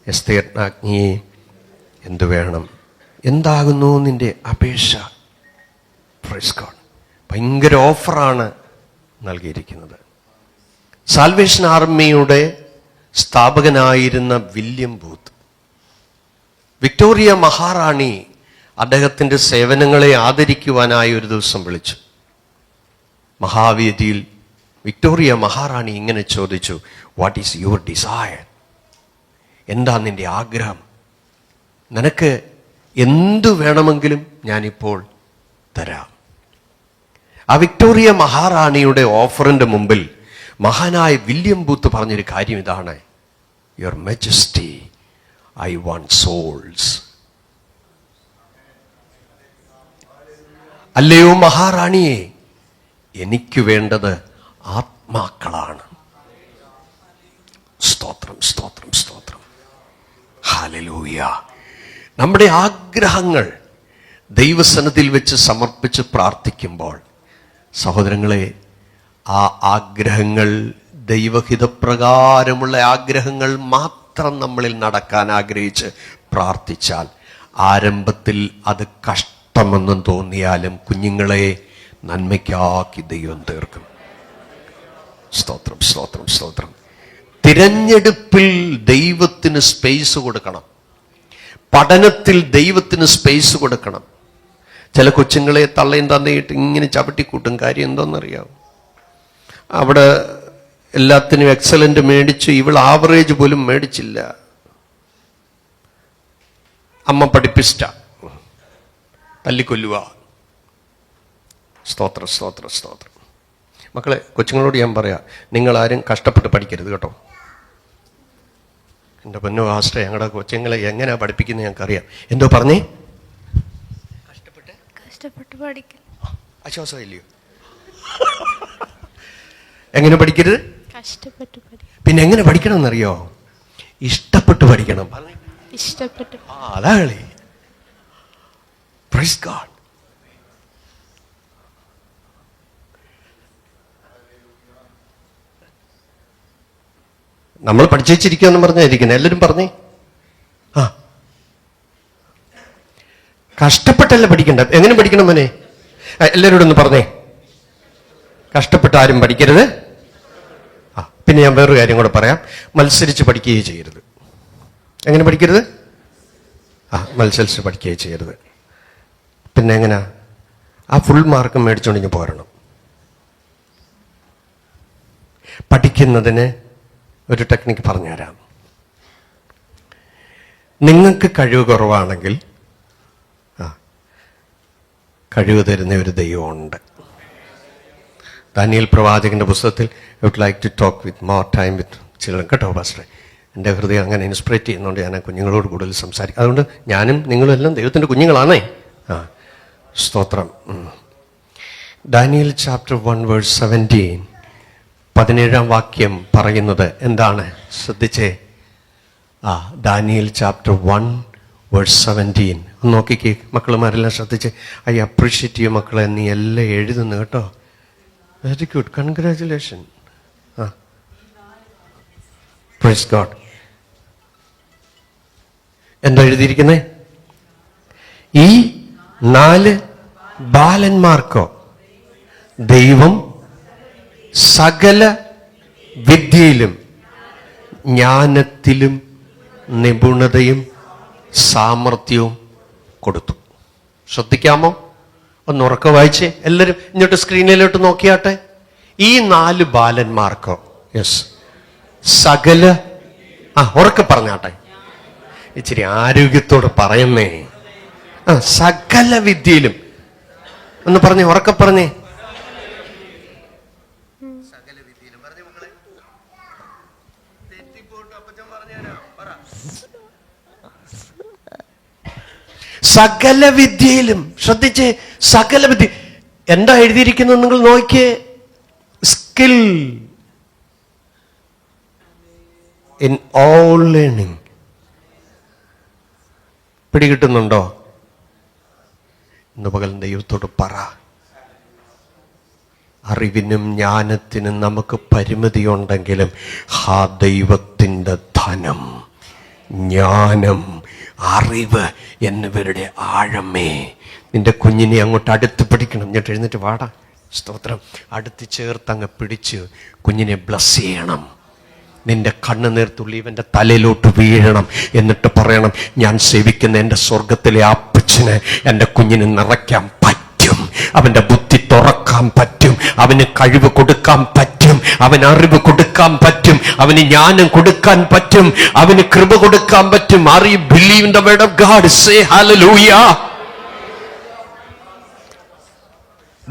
എസ്തേർ രാജ്ഞിയെ, എന്തു വേണം? എന്താകുന്നു നിന്റെ അപേക്ഷ? Praise God. ഭയങ്കര ഓഫറാണ് നൽകിയിരിക്കുന്നത്. സാൽവേഷൻ ആർമിയുടെ സ്ഥാപകനായിരുന്ന വില്യം ബൂത്ത്, വിക്ടോറിയ മഹാറാണി അദ്ദേഹത്തിൻ്റെ സേവനങ്ങളെ ആദരിക്കുവാനായി ഒരു ദിവസം വിളിച്ചു. മഹാവേദിയിൽ വിക്ടോറിയ മഹാറാണി ഇങ്ങനെ ചോദിച്ചു, വാട്ട് ഈസ് യുവർ ഡിസയർ? എന്താ നിന്റെ ആഗ്രഹം? നിനക്ക് എന്തു വേണമെങ്കിലും ഞാനിപ്പോൾ തരാം. ആ വിക്ടോറിയ മഹാറാണിയുടെ ഓഫറിന്റെ മുമ്പിൽ മഹാനായ വില്യം ബൂത്ത് പറഞ്ഞൊരു കാര്യം ഇതാണ്, your majesty, I want souls. അല്ലയോ മഹാറാണിയെ, എനിക്ക് വേണ്ടത് ആത്മാക്കളാണ്. സ്തോത്രം, സ്തോത്രം, സ്തോത്രം. ഹല്ലേലൂയ. നമ്മുടെ ആഗ്രഹങ്ങൾ ദൈവസന്നിധിയിൽ വെച്ച് സമർപ്പിച്ച് പ്രാർത്ഥിക്കുമ്പോൾ സഹോദരങ്ങളെ, ആ ആഗ്രഹങ്ങൾ ദൈവഹിതപ്രകാരമുള്ള ആഗ്രഹങ്ങൾ മാത്രം നമ്മളിൽ നടക്കാൻ ആഗ്രഹിച്ച് പ്രാർത്ഥിച്ചാൽ, ആരംഭത്തിൽ അത് കഷ്ടമെന്നും തോന്നിയാലും കുഞ്ഞുങ്ങളെ നന്മയ്ക്കാക്കി ദൈവം തീർക്കും. സ്തോത്രം, സ്തോത്രം, സ്തോത്രം. തിരഞ്ഞെടുപ്പിൽ ദൈവത്തിന് സ്പേസ് കൊടുക്കണം. പഠനത്തിൽ ദൈവത്തിന് സ്പേസ് കൊടുക്കണം. ചില കൊച്ചുങ്ങളെ തള്ളയും തന്നയിട്ട് ഇങ്ങനെ ചവിട്ടിക്കൂട്ടും. കാര്യം എന്താണെന്നറിയാവും? അവിടെ എല്ലാത്തിനും എക്സലന്റ് മേടിച്ചു, ഇവൾ ആവറേജ് പോലും മേടിച്ചില്ല. അമ്മ പഠിപ്പിസ്റ്റ, തല്ലിക്കൊല്ലുക. സ്തോത്രം, സ്തോത്രം, സ്തോത്രം. മക്കളെ, കൊച്ചുങ്ങളോട് ഞാൻ പറയാം, നിങ്ങളാരും കഷ്ടപ്പെട്ട് പഠിക്കരുത് കേട്ടോ. എൻ്റെ പൊന്നോ ആശ്രയ, ഞങ്ങളുടെ കൊച്ചുങ്ങളെ എങ്ങനെയാ പഠിപ്പിക്കുന്നത് ഞങ്ങൾക്കറിയാം. എന്തോ പറഞ്ഞേ? കഷ്ടപ്പെട്ട് പഠിക്കും. ആശ്വാസം ഇല്ലയോ? എങ്ങനെ പഠിക്കരുത്? കഷ്ടപ്പെട്ട് പഠിക്കും. പിന്നെ എങ്ങനെ പഠിക്കണം എന്നറിയോ? ഇഷ്ടപ്പെട്ട് പഠിക്കണം. ഇഷ്ടപ്പെട്ട്. അതാ കളി. Praise God. നമ്മൾ പഠിച്ചിരിക്കുമെന്ന് പറഞ്ഞായിരിക്കുന്നത്. എല്ലാവരും പറഞ്ഞേ. കഷ്ടപ്പെട്ടല്ല പഠിക്കണ്ട. എങ്ങനെ പഠിക്കണം മോനെ? എല്ലാവരോടും ഒന്ന് പറഞ്ഞേ. കഷ്ടപ്പെട്ട് ആരും പഠിക്കരുത്. പിന്നെ ഞാൻ വേറൊരു കാര്യം കൂടെ പറയാം. മത്സരിച്ച് പഠിക്കുകയേ ചെയ്യരുത്. എങ്ങനെ പഠിക്കരുത്? മത്സരിച്ച് പഠിക്കുകയേ ചെയ്യരുത്. പിന്നെ എങ്ങനെയാ? ആ ഫുൾ മാർക്ക് മേടിച്ചോണ്ടിങ്ങ് പോരണം. പഠിക്കുന്നതിന് ഒരു ടെക്നിക്ക് പറഞ്ഞുതരാം. നിങ്ങൾക്ക് കഴിവ് കുറവാണെങ്കിൽ കഴിവ് തരുന്ന ഒരു ദൈവമുണ്ട്. ദാനിയേൽ പ്രവാചകന്റെ പുസ്തകത്തിൽ I would like to talk with more time with children. കേട്ടോ പാസ്റ്ററെ? എൻ്റെ ഹൃദയം അങ്ങനെ ഇൻസ്പിറേറ്റ് ചെയ്യുന്നതുകൊണ്ട് ഞാൻ ആ കുഞ്ഞുങ്ങളോട് കൂടുതൽ സംസാരിക്കും. അതുകൊണ്ട് ഞാനും നിങ്ങളും എല്ലാം ദൈവത്തിൻ്റെ കുഞ്ഞുങ്ങളാണേ. സ്തോത്രം. ഡാനിയൽ ചാപ്റ്റർ 1 വേഴ്സ് 17, 17-ാം വാക്യം പറയുന്നത് എന്താണ്? ശ്രദ്ധിച്ചേ. ഡാനിയൽ ചാപ്റ്റർ 1 വേഴ്സ് 17 ഒന്ന് നോക്കിക്കേ മക്കളുമാരെല്ലാം ശ്രദ്ധിച്ച്. ഐ അപ്രീഷിയേറ്റ് യു മക്കളെ, നീ എല്ലാം എഴുതുന്നു കേട്ടോ. Very good, congratulation. Praise God. എന്താ എഴുതിയിരിക്കുന്നേ? ഈ 4 ബാലന്മാർക്കോ ദൈവം സകല വിദ്യയിലും ജ്ഞാനത്തിലും നിപുണതയും സാമർഥ്യവും കൊടുത്തു. ശ്രദ്ധിക്കാമോ? ഒന്ന് ഉറക്കെ വായിച്ചേ എല്ലാവരും. ഇങ്ങോട്ട് സ്ക്രീനിലോട്ട് നോക്കിയാട്ടെ. ഈ 4 ബാലന്മാർക്കോ, യെസ്, സകല, ഉറക്കെ പറഞ്ഞാട്ടെ, ഇച്ചിരി ആരോഗ്യത്തോടെ പറയുന്നേ. സകല വിദ്യയിലും ഒന്ന് പറഞ്ഞേ, ഉറക്കെ പറഞ്ഞേ. സകല വിദ്യയിലും പറഞ്ഞേ മക്കളെ. സകല വിദ്യയിലും. ശ്രദ്ധിച്ചേ, സകല വിദ്യ. എന്താ എഴുതിയിരിക്കുന്നത് നിങ്ങൾ നോക്കിയേ? Skill in all learning. പിടികിട്ടുന്നുണ്ടോ? ഇന്ന് പകൽ ദൈവത്തോട് പറ. അറിവിനും ജ്ഞാനത്തിനും നമുക്ക് പരിമിതിയുണ്ടെങ്കിലും ദൈവത്തിൻ്റെ ധനം, ജ്ഞാനം, അറിവ് എന്നിവരുടെ ആഴമേ. നിന്റെ കുഞ്ഞിനെ അങ്ങോട്ട് അടുത്ത് പിടിക്കണം. ഇങ്ങോട്ട് എഴുന്നേറ്റ് വാടാ. സ്തോത്രം. അടുത്ത് ചേർത്ത് അങ്ങ് പിടിച്ച് കുഞ്ഞിനെ ബ്ലസ് ചെയ്യണം. നിന്റെ കണ്ണുനീർത്തുള്ളി ഇവൻ്റെ തലയിലോട്ട് വീഴണം. എന്നിട്ട് പറയണം, ഞാൻ സേവിക്കുന്ന എൻ്റെ സ്വർഗത്തിലെ അപ്പച്ചന് എൻ്റെ കുഞ്ഞിന് നിറയ്ക്കാൻ പറ്റും. അവൻ്റെ ബുദ്ധി തുറക്കാൻ പറ്റും. അവന് കഴിവ് കൊടുക്കാൻ പറ്റും. അവന് അറിവ് കൊടുക്കാൻ പറ്റും. അവന് ജ്ഞാനം കൊടുക്കാൻ പറ്റും. അവന് കൃപ കൊടുക്കാൻ പറ്റും. Are you believe in the word of God? Say hallelujah.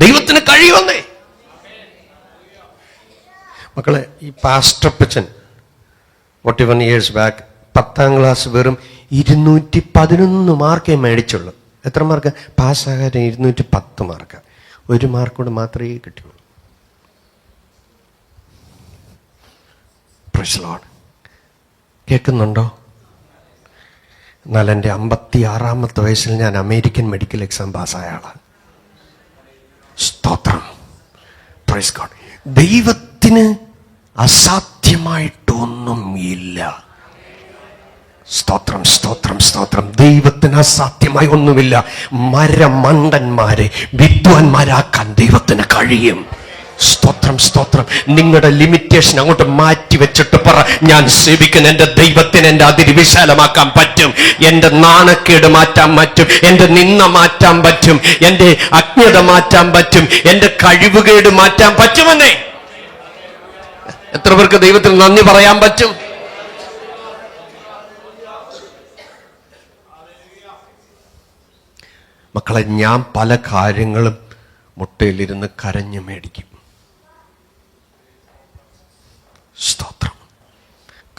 ദൈവത്തിന് കഴിയുമെന്നേ മക്കളെ. ഈ പാസ്റ്റർ അപ്പച്ചൻ 41 years ബാക്ക് 10ാം ക്ലാസ് വെറും 211 മാർക്കേ മേടിച്ചുള്ളൂ. എത്ര മാർക്ക്? പാസ്സാകാൻ 210 മാർക്ക്. 1 മാർക്ക് കൊണ്ട് മാത്രമേ കിട്ടുള്ളൂ. Praise Lord. കേൾക്കുന്നുണ്ടോ? എന്നാൽ എൻ്റെ 56ാമത്തെ വയസ്സിൽ ഞാൻ അമേരിക്കൻ മെഡിക്കൽ എക്സാം പാസ്സായ ആളാണ്. സ്തോത്രം. Praise God. ദൈവത്തിന് അസാധ്യമായിട്ടൊന്നും ഇല്ല. സ്തോത്രം, സ്തോത്രം, സ്തോത്രം. ദൈവത്തിന് അസാധ്യമായി ഒന്നുമില്ല. മരമണ്ടന്മാരെ വിദ്വാൻമാരാക്കാൻ ദൈവത്തിന് കഴിയും. സ്തോത്രം, സ്തോത്രം. നിങ്ങളുടെ ലിമിറ്റേഷൻ അങ്ങോട്ട് മാറ്റി വെച്ചിട്ട് പറ, ഞാൻ സേവിക്കുന്ന എൻ്റെ ദൈവത്തിന് എൻ്റെ അതിര് വിശാലമാക്കാൻ പറ്റും. എൻ്റെ നാണക്കേട് മാറ്റാൻ പറ്റും. എൻ്റെ നിന്ന മാറ്റാൻ പറ്റും. എൻ്റെ അജ്ഞത മാറ്റാൻ പറ്റും. എൻ്റെ കഴിവുകേട് മാറ്റാൻ പറ്റുമെന്നേ. എത്ര പേർക്ക് ദൈവത്തിന് നന്ദി പറയാൻ പറ്റും? മക്കളെ, ഞാൻ പല കാര്യങ്ങളും മുട്ടയിലിരുന്ന് കരഞ്ഞു മേടിക്കും. സ്തോത്രം.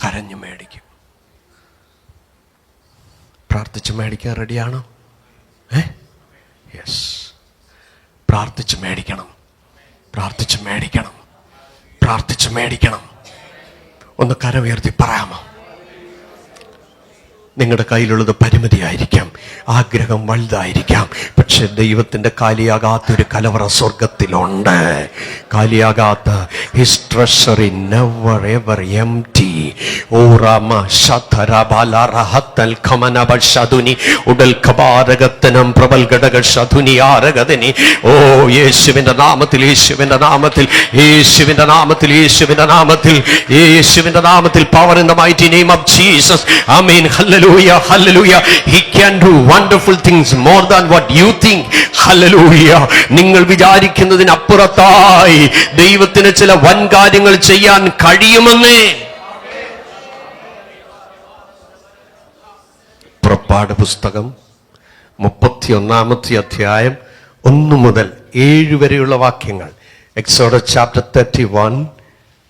കരഞ്ഞു മേടിക്കും. പ്രാർത്ഥിച്ച് മേടിക്കാൻ റെഡിയാണോ? യെസ്. പ്രാർത്ഥിച്ച് മേടിക്കണം. പ്രാർത്ഥിച്ച് മേടിക്കണം. പ്രാർത്ഥിച്ച് മേടിക്കണം. ഒന്ന് കരമുയർത്തി പറയാമോ? നിങ്ങളുടെ കയ്യിലുള്ളത് പരിമിതിയായിരിക്കാം, ആഗ്രഹം വലുതായിരിക്കാം. പക്ഷെ ദൈവത്തിൻ്റെ കാലിയാകാത്തൊരു കലവറ സ്വർഗത്തിലുണ്ട്. കാലിയാകാത്ത his treasury never ever empty. ഓറാമ ശതരബലറഹത്തൽ ഖമനബശദുനി ഉടൽ ഖബാരഗത്തനം പ്രബൽഘടക ശതുനി ആരഗദനി. ഓ യേശുവിൻ്റെ നാമത്തിൽ, യേശുവിൻ്റെ നാമത്തിൽ, യേശുവിൻ്റെ നാമത്തിൽ, യേശുവിൻ്റെ നാമത്തിൽ, യേശുവിൻ്റെ നാമത്തിൽ. Power in the mighty name of Jesus. Amen. Hallelujah, hallelujah. He can do wonderful things more than what you think. Hallelujah. നിങ്ങൾ വിചാരിക്കുന്നതിനപ്പുറത്തായി ദൈവത്തിന് ചില വൻ കാര്യങ്ങൾ ചെയ്യാൻ കഴിയുമെന്നേ. പുറപ്പാട് പുസ്തകം 31-ാമത്തെ അധ്യായം 1 മുതൽ 7 വരെയുള്ള വാക്യങ്ങൾ. Exodus chapter 31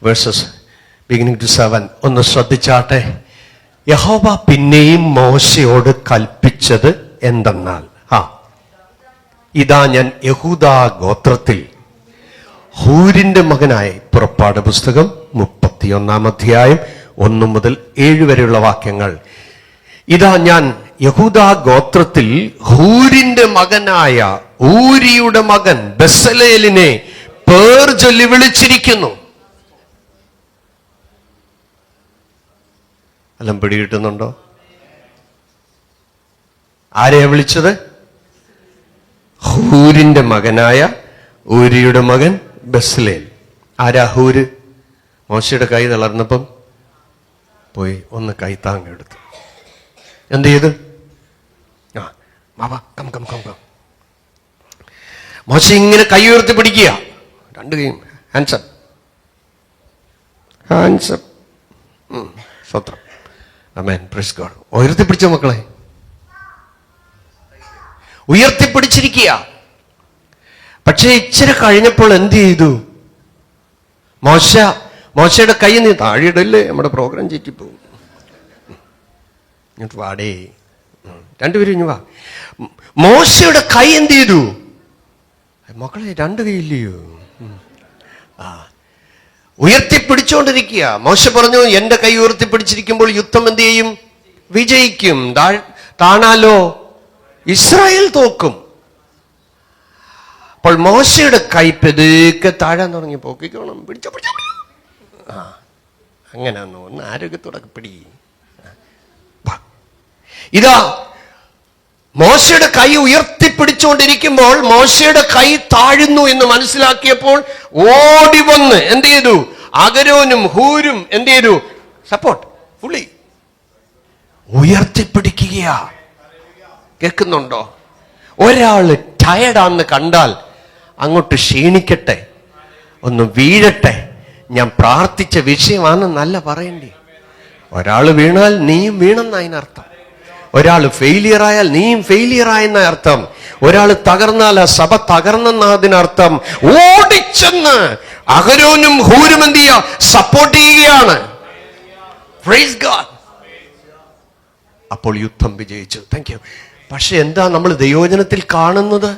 verses beginning to 7. ഒന്ന് ശ്രദ്ധിച്ചാട്ടെ. യഹോവ പിന്നെയും മോശയോട് കൽപ്പിച്ചത് എന്തെന്നാൽ, ഇതാ ഞാൻ യഹൂദാ ഗോത്രത്തിൽ ഹൂരിന്റെ മകനായി, പുറപ്പാട് പുസ്തകം 31 അധ്യായം 1 മുതൽ 7 വരെയുള്ള വാക്യങ്ങൾ. ഇതാ ഞാൻ യഹൂദാ ഗോത്രത്തിൽ ഹൂരിന്റെ മകനായ ഊരിയുടെ മകൻ ബെസലേലിനെ പേർ ചൊല്ലി വിളിച്ചിരിക്കുന്നു. എല്ലാം പിടികിട്ടുന്നുണ്ടോ? ആരെയാ വിളിച്ചത്? ഹൂരിന്റെ മകനായ ഊരിയുടെ മകൻ ബെസലേൽ. ആരാ ഹൂര്? മോശയുടെ കൈ തളർന്നപ്പം പോയി ഒന്ന് കൈത്താങ്ങെടുത്തു. എന്ത് ചെയ്ത്? മോശ ഇങ്ങനെ കൈ ഉയർത്തി പിടിക്കുക, രണ്ട് കൈയും ഹാൻഡ്സപ്പ് ഹാൻഡ്സപ്പ്. സ്വത്രം. ആമേൻ, പ്രൈസ് ഗോഡ്. ഉയർത്തിപ്പിടിച്ച മക്കളെ, ഉയർത്തിപ്പിടിച്ചിരിക്കുക. പക്ഷേ ഇച്ചിരി കഴിഞ്ഞപ്പോൾ എന്ത് ചെയ്തു? മോശയുടെ കൈ നീ താഴെയിടല്ലേ, നമ്മുടെ പ്രോഗ്രാം ചീറ്റിപ്പോവും. ഇങ്ങോട്ട് വാടേ, രണ്ടുപേരും ഇഞ്ഞു വാ. മോശയുടെ കൈ എന്ത് ചെയ്തു? മക്കളെ, രണ്ട് കൈയില്ലയോ? ഉയർത്തിപ്പിടിച്ചുകൊണ്ടിരിക്കുക. മോശ പറഞ്ഞു, എന്റെ കൈ ഉയർത്തിപ്പിടിച്ചിരിക്കുമ്പോൾ യുദ്ധം എന്ത് ചെയ്യും? വിജയിക്കും. താണാലോ ഇസ്രായേൽ തോക്കും. അപ്പോൾ മോശയുടെ കൈ പെതുക്കെ താഴാൻ തുടങ്ങി. പോക്കിക്കോണം, പിടിച്ച അങ്ങനെ ഒന്ന് ആരോഗ്യത്തോടെ പിടി. ഇതാ മോശയുടെ കൈ ഉയർത്തിപ്പിടിച്ചുകൊണ്ടിരിക്കുമ്പോൾ മോശയുടെ കൈ താഴുന്നു എന്ന് മനസ്സിലാക്കിയപ്പോൾ ഓടി വന്ന് എന്ത് ചെയ്തു? അഗരോനും ഹൂരും എന്ത് ചെയ്തു? സപ്പോർട്ട് ഫുള്ളി ഉയർത്തിപ്പിടിക്കുക. കേൾക്കുന്നുണ്ടോ? ഒരാള് ടയർഡാന്ന് കണ്ടാൽ അങ്ങോട്ട് ക്ഷീണിക്കട്ടെ, ഒന്ന് വീഴട്ടെ, ഞാൻ പ്രാർത്ഥിച്ച വിഷയമാണെന്നല്ല പറയണ്ടേ. ഒരാൾ വീണാൽ നീയും വീണെന്ന അതിനർത്ഥം. ഒരാൾ ഫെയിലിയർ ആയാൽ നീയും ഫെയിലിയർ ആയെന്ന അർത്ഥം. ഒരാൾ തകർന്നാൽ ആ സഭ തകർന്നെന്ന അതിനർത്ഥം. ഓടിച്ചെന്ന് അഹരോനും ഹൂരും എന്ത് ചെയ്യുക? സപ്പോർട്ട് ചെയ്യുകയാണ്. Praise God. അപ്പോൾ യുദ്ധം വിജയിച്ചു. Thank you. പക്ഷെ എന്താ നമ്മൾ ദൈവവചനത്തിൽ കാണുന്നത്?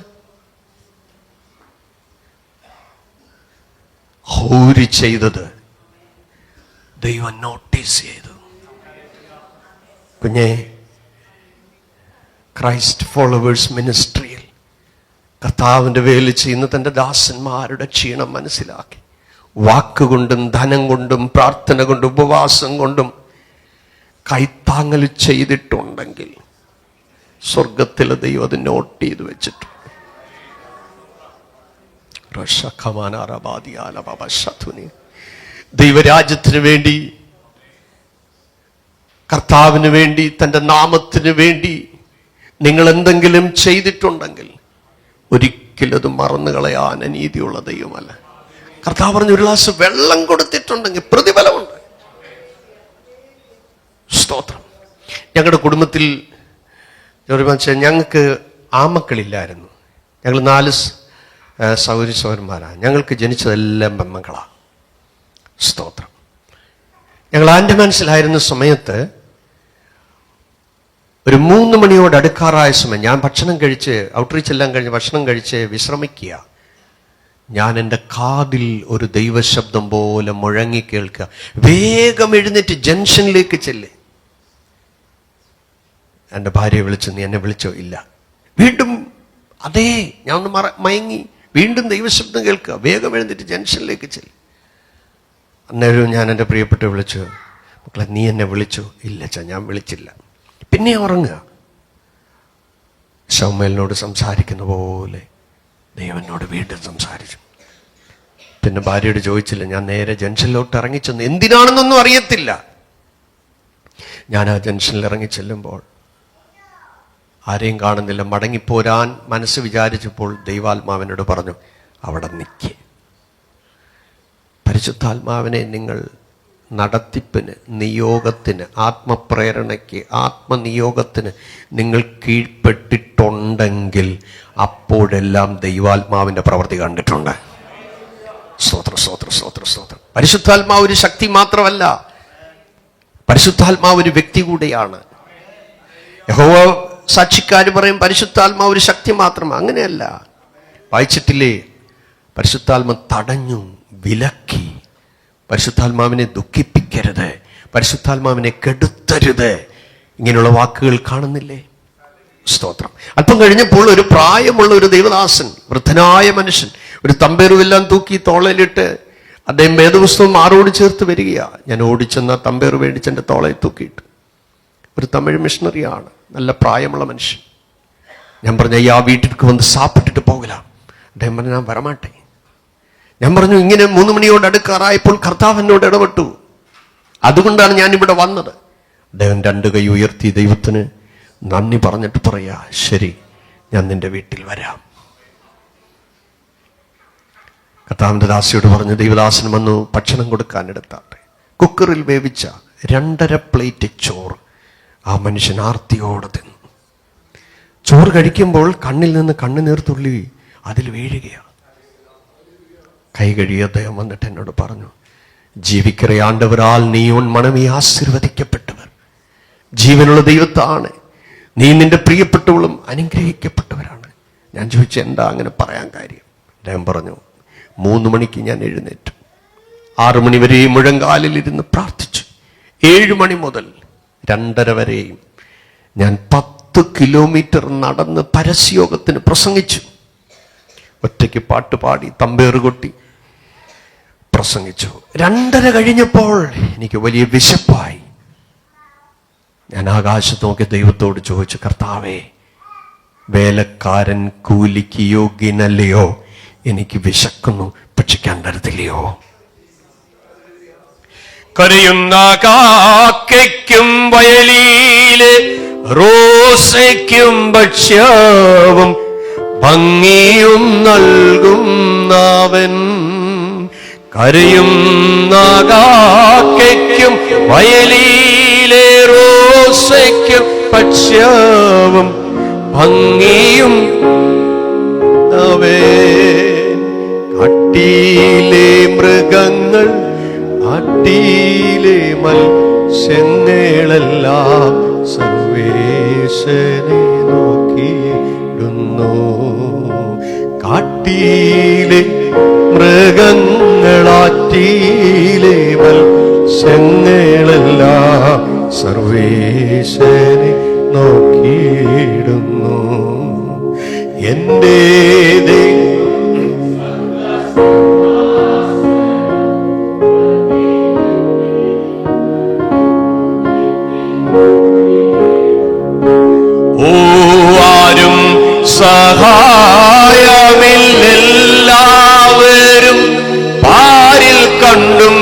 ഹൂര് ചെയ്തത് ദൈവം നോട്ടീസ് ചെയ്തു. കുഞ്ഞേ, ക്രൈസ്റ്റ് ഫോളോവേഴ്സ് മിനിസ്ട്രിയിൽ കർത്താവിന്റെ വേല ചെയ്യുന്ന തന്റെ ദാസന്മാരുടെ ക്ഷീണം മനസ്സിലാക്കി വാക്കുകൊണ്ടും ധനം കൊണ്ടും പ്രാർത്ഥന കൊണ്ടും ഉപവാസം കൊണ്ടും കൈത്താങ്ങൽ ചെയ്തിട്ടുണ്ടെങ്കിൽ സ്വർഗത്തിലെ ദൈവം അത് നോട്ട് ചെയ്ത് വെച്ചിട്ടുണ്ട്. ദൈവരാജ്യത്തിന് വേണ്ടി, കർത്താവിന് വേണ്ടി, തന്റെ നാമത്തിന് വേണ്ടി നിങ്ങൾ എന്തെങ്കിലും ചെയ്തിട്ടുണ്ടെങ്കിൽ ഒരിക്കലും അത് മറന്നു കളയാൻ അനീതിയുള്ള ദൈവമല്ല. കർത്താവ് പറഞ്ഞു, ഒരു ഗ്ലാസ് വെള്ളം കൊടുത്തിട്ടുണ്ടെങ്കിൽ പ്രതിഫലമുണ്ട്. സ്തോത്രം. ഞങ്ങളുടെ കുടുംബത്തിൽ ഞങ്ങൾക്ക് ആമക്കളില്ലായിരുന്നു. ഞങ്ങൾ 4 സഹോദരി സഹോദരന്മാരാണ്. ഞങ്ങൾക്ക് ജനിച്ചതെല്ലാം പെൺമക്കളാണ്. സ്തോത്രം. ഞങ്ങൾ ആൻഡമാൻസിലായിരുന്ന സമയത്ത് ഒരു 3 മണിയോട് അടുക്കാറായ സമയം ഞാൻ ഭക്ഷണം കഴിച്ച്, ഔട്ട്റീച്ച് എല്ലാം കഴിഞ്ഞ് ഭക്ഷണം കഴിച്ച് വിശ്രമിക്കുക. ഞാൻ എൻ്റെ കാതിൽ ഒരു ദൈവശബ്ദം പോലെ മുഴങ്ങി കേൾക്കുക, വേഗം എഴുന്നേറ്റ് ജംഗ്ഷനിലേക്ക് ചെല്ല്. എൻ്റെ ഭാര്യയെ വിളിച്ചു, നീ എന്നെ വിളിച്ചോ? ഇല്ല. വീണ്ടും അതേ, ഞാൻ ഒന്ന് മയങ്ങി. വീണ്ടും ദൈവശബ്ദം കേൾക്കുക, വേഗം എഴുന്നേറ്റ് ജംഗ്ഷനിലേക്ക് ചെല്ല്. അന്നേരം ഞാൻ എൻ്റെ പ്രിയപ്പെട്ട വിളിച്ചു, മക്കളെ നീ എന്നെ വിളിച്ചോ? ഇല്ല അച്ഛാ, ഞാൻ വിളിച്ചില്ല. പിന്നെ ഉറങ്ങുക. ശമൂവേലിനോട് സംസാരിക്കുന്ന പോലെ ദൈവനോട് വീണ്ടും സംസാരിച്ചു. പിന്നെ ഭാര്യയോട് ചോദിച്ചില്ല. ഞാൻ നേരെ ജംഗ്ഷനിലോട്ട് ഇറങ്ങിച്ചെന്നു. എന്തിനാണെന്നൊന്നും അറിയത്തില്ല. ഞാൻ ആ ജംഗ്ഷനിൽ ഇറങ്ങിച്ചെല്ലുമ്പോൾ ആരെയും കാണുന്നില്ല. മടങ്ങിപ്പോരാൻ മനസ്സ് വിചാരിച്ചപ്പോൾ ദൈവാത്മാവിനോട് പറഞ്ഞു, അവിടെ നിൽക്ക്. പരിശുദ്ധാത്മാവിനെ നിങ്ങൾ നടത്തിപ്പിന്, നിയോഗത്തിന്, ആത്മപ്രേരണയ്ക്ക്, ആത്മനിയോഗത്തിന് നിങ്ങൾ കീഴ്പ്പെട്ടിട്ടുണ്ടെങ്കിൽ അപ്പോഴെല്ലാം ദൈവാത്മാവിന്റെ പ്രവൃത്തി കണ്ടിട്ടുണ്ട്. സ്തോത്രം, സ്തോത്രം, സ്തോത്രം, സ്തോത്രം. പരിശുദ്ധാത്മാവ് ഒരു ശക്തി മാത്രമല്ല, പരിശുദ്ധാത്മാവ് ഒരു വ്യക്തി കൂടെയാണ്. യഹോവ സാക്ഷിക്കാർ പറയും പരിശുദ്ധാത്മാവ് ഒരു ശക്തി മാത്രം. അങ്ങനെയല്ല. വായിച്ചിട്ടില്ലേ? പരിശുദ്ധാത്മ തടഞ്ഞു, വിലക്കി. പരിശുദ്ധാത്മാവിനെ ദുഃഖിപ്പിക്കരുത്, പരിശുദ്ധാത്മാവിനെ കെടുത്തരുത്, ഇങ്ങനെയുള്ള വാക്കുകൾ കാണുന്നില്ലേ? സ്തോത്രം. അല്പം കഴിഞ്ഞപ്പോൾ ഒരു പ്രായമുള്ള ഒരു ദൈവദാസൻ, വൃദ്ധനായ മനുഷ്യൻ, ഒരു തമ്പേറുമെല്ലാം തൂക്കി തോളയിലിട്ട് അദ്ദേഹം വേദപുസ്തകം മാറോട് ചേർത്ത് വരികയാ. ഞാൻ ഓടിച്ചെന്ന തമ്പേറ് മേടിച്ച് എൻ്റെ തോളയിൽ തൂക്കിയിട്ട്. ഒരു തമിഴ് മിഷണറിയാണ്, നല്ല പ്രായമുള്ള മനുഷ്യൻ. ഞാൻ പറഞ്ഞു, അയ്യാ വീട്ടിലേക്ക് വന്ന് സാപ്പിട്ടിട്ട് പോകലാം. അദ്ദേഹം പറഞ്ഞു, ഞാൻ വരമാട്ടെ. ഞാൻ പറഞ്ഞു, ഇങ്ങനെ 3 മണിയോട് അടുക്കാറായപ്പോൾ കർത്താവ് എന്നോട് ഇടപെട്ടു, അതുകൊണ്ടാണ് ഞാൻ ഇവിടെ വന്നത്. അദ്ദേഹം 2 കൈ ഉയർത്തി ദൈവത്തിന് നന്ദി പറഞ്ഞിട്ട് പറയാ, ശരി, ഞാൻ നിന്റെ വീട്ടിൽ വരാം. കർത്താവിൻ്റെ ദാസിയോട് പറഞ്ഞു, ദൈവദാസൻ വന്നു ഭക്ഷണം കൊടുക്കാനെടുത്താട്ടെ. കുക്കറിൽ വേവിച്ച 2.5 പ്ലേറ്റ് ചോറ് ആ മനുഷ്യൻ ആർത്തിയോടെ തിന്നു. ചോറ് കഴിക്കുമ്പോൾ കണ്ണിൽ നിന്ന് കണ്ണുനീർത്തുള്ളി അതിൽ വീഴുകയാണ്. കൈ കഴുകി അദ്ദേഹം വന്നിട്ട് എന്നോട് പറഞ്ഞു, ജീവിക്കറിയാണ്ടവരാൽ നീയോൻ മണമേ ആശീർവദിക്കപ്പെട്ടവർ, ജീവനുള്ള ദൈവത്താണ് നീ, നിന്റെ പ്രിയപ്പെട്ടവളും അനുഗ്രഹിക്കപ്പെട്ടവരാണ്. ഞാൻ ചോദിച്ചു, എന്താ അങ്ങനെ പറയാൻ കാര്യം? അദ്ദേഹം പറഞ്ഞു, 3 മണിക്ക് ഞാൻ എഴുന്നേറ്റു, 6 മണി വരെയും മുഴങ്കാലിലിരുന്ന് പ്രാർത്ഥിച്ചു. 7 മണി മുതൽ 2:30 വരെയും ഞാൻ 10 കിലോമീറ്റർ നടന്ന് പരസ്യയോഗത്തിന് പ്രസംഗിച്ചു. ഒറ്റയ്ക്ക് പാട്ടുപാടി തമ്പേറ് കൊട്ടി പ്രസംഗിച്ചു. 2:30 കഴിഞ്ഞപ്പോൾ എനിക്ക് വലിയ വിശപ്പായി. ഞാൻ ആകാശത്ത് നോക്കി ദൈവത്തോട് ചോദിച്ചു, കർത്താവേ, വേലക്കാരൻ കൂലിക്ക് യോഗ്യനല്ലയോ? എനിക്ക് വിശക്കുന്നു, ഭക്ഷിക്കാൻ തരത്തില്ലയോ? കരയുന്ന കാക്കയ്ക്കും വയലിലെ റോസയ്ക്കും ഭക്ഷ്യവും ഭംഗിയും നൽകുന്നവൻ. കരയുന്ന കാക്കയ്ക്കും വയലിലെ റോസയ്ക്കും ഭക്ഷ്യവും ഭംഗിയും കാട്ടിയിലെ മൃഗങ്ങൾ ആട്ടിയിലെ മത്സ്യങ്ങളെല്ലാം സർവേശനെ നോക്കിയിടുന്നു. കാട്ടിയിലെ മൃഗങ്ങളാറ്റിയിലെ മത്സ്യങ്ങളെല്ലാം സർവേശനെ നോക്കിയിടുന്നു. എൻ്റെ സഹായമില്ലെല്ലാവരും പാരിൽ കണ്ടും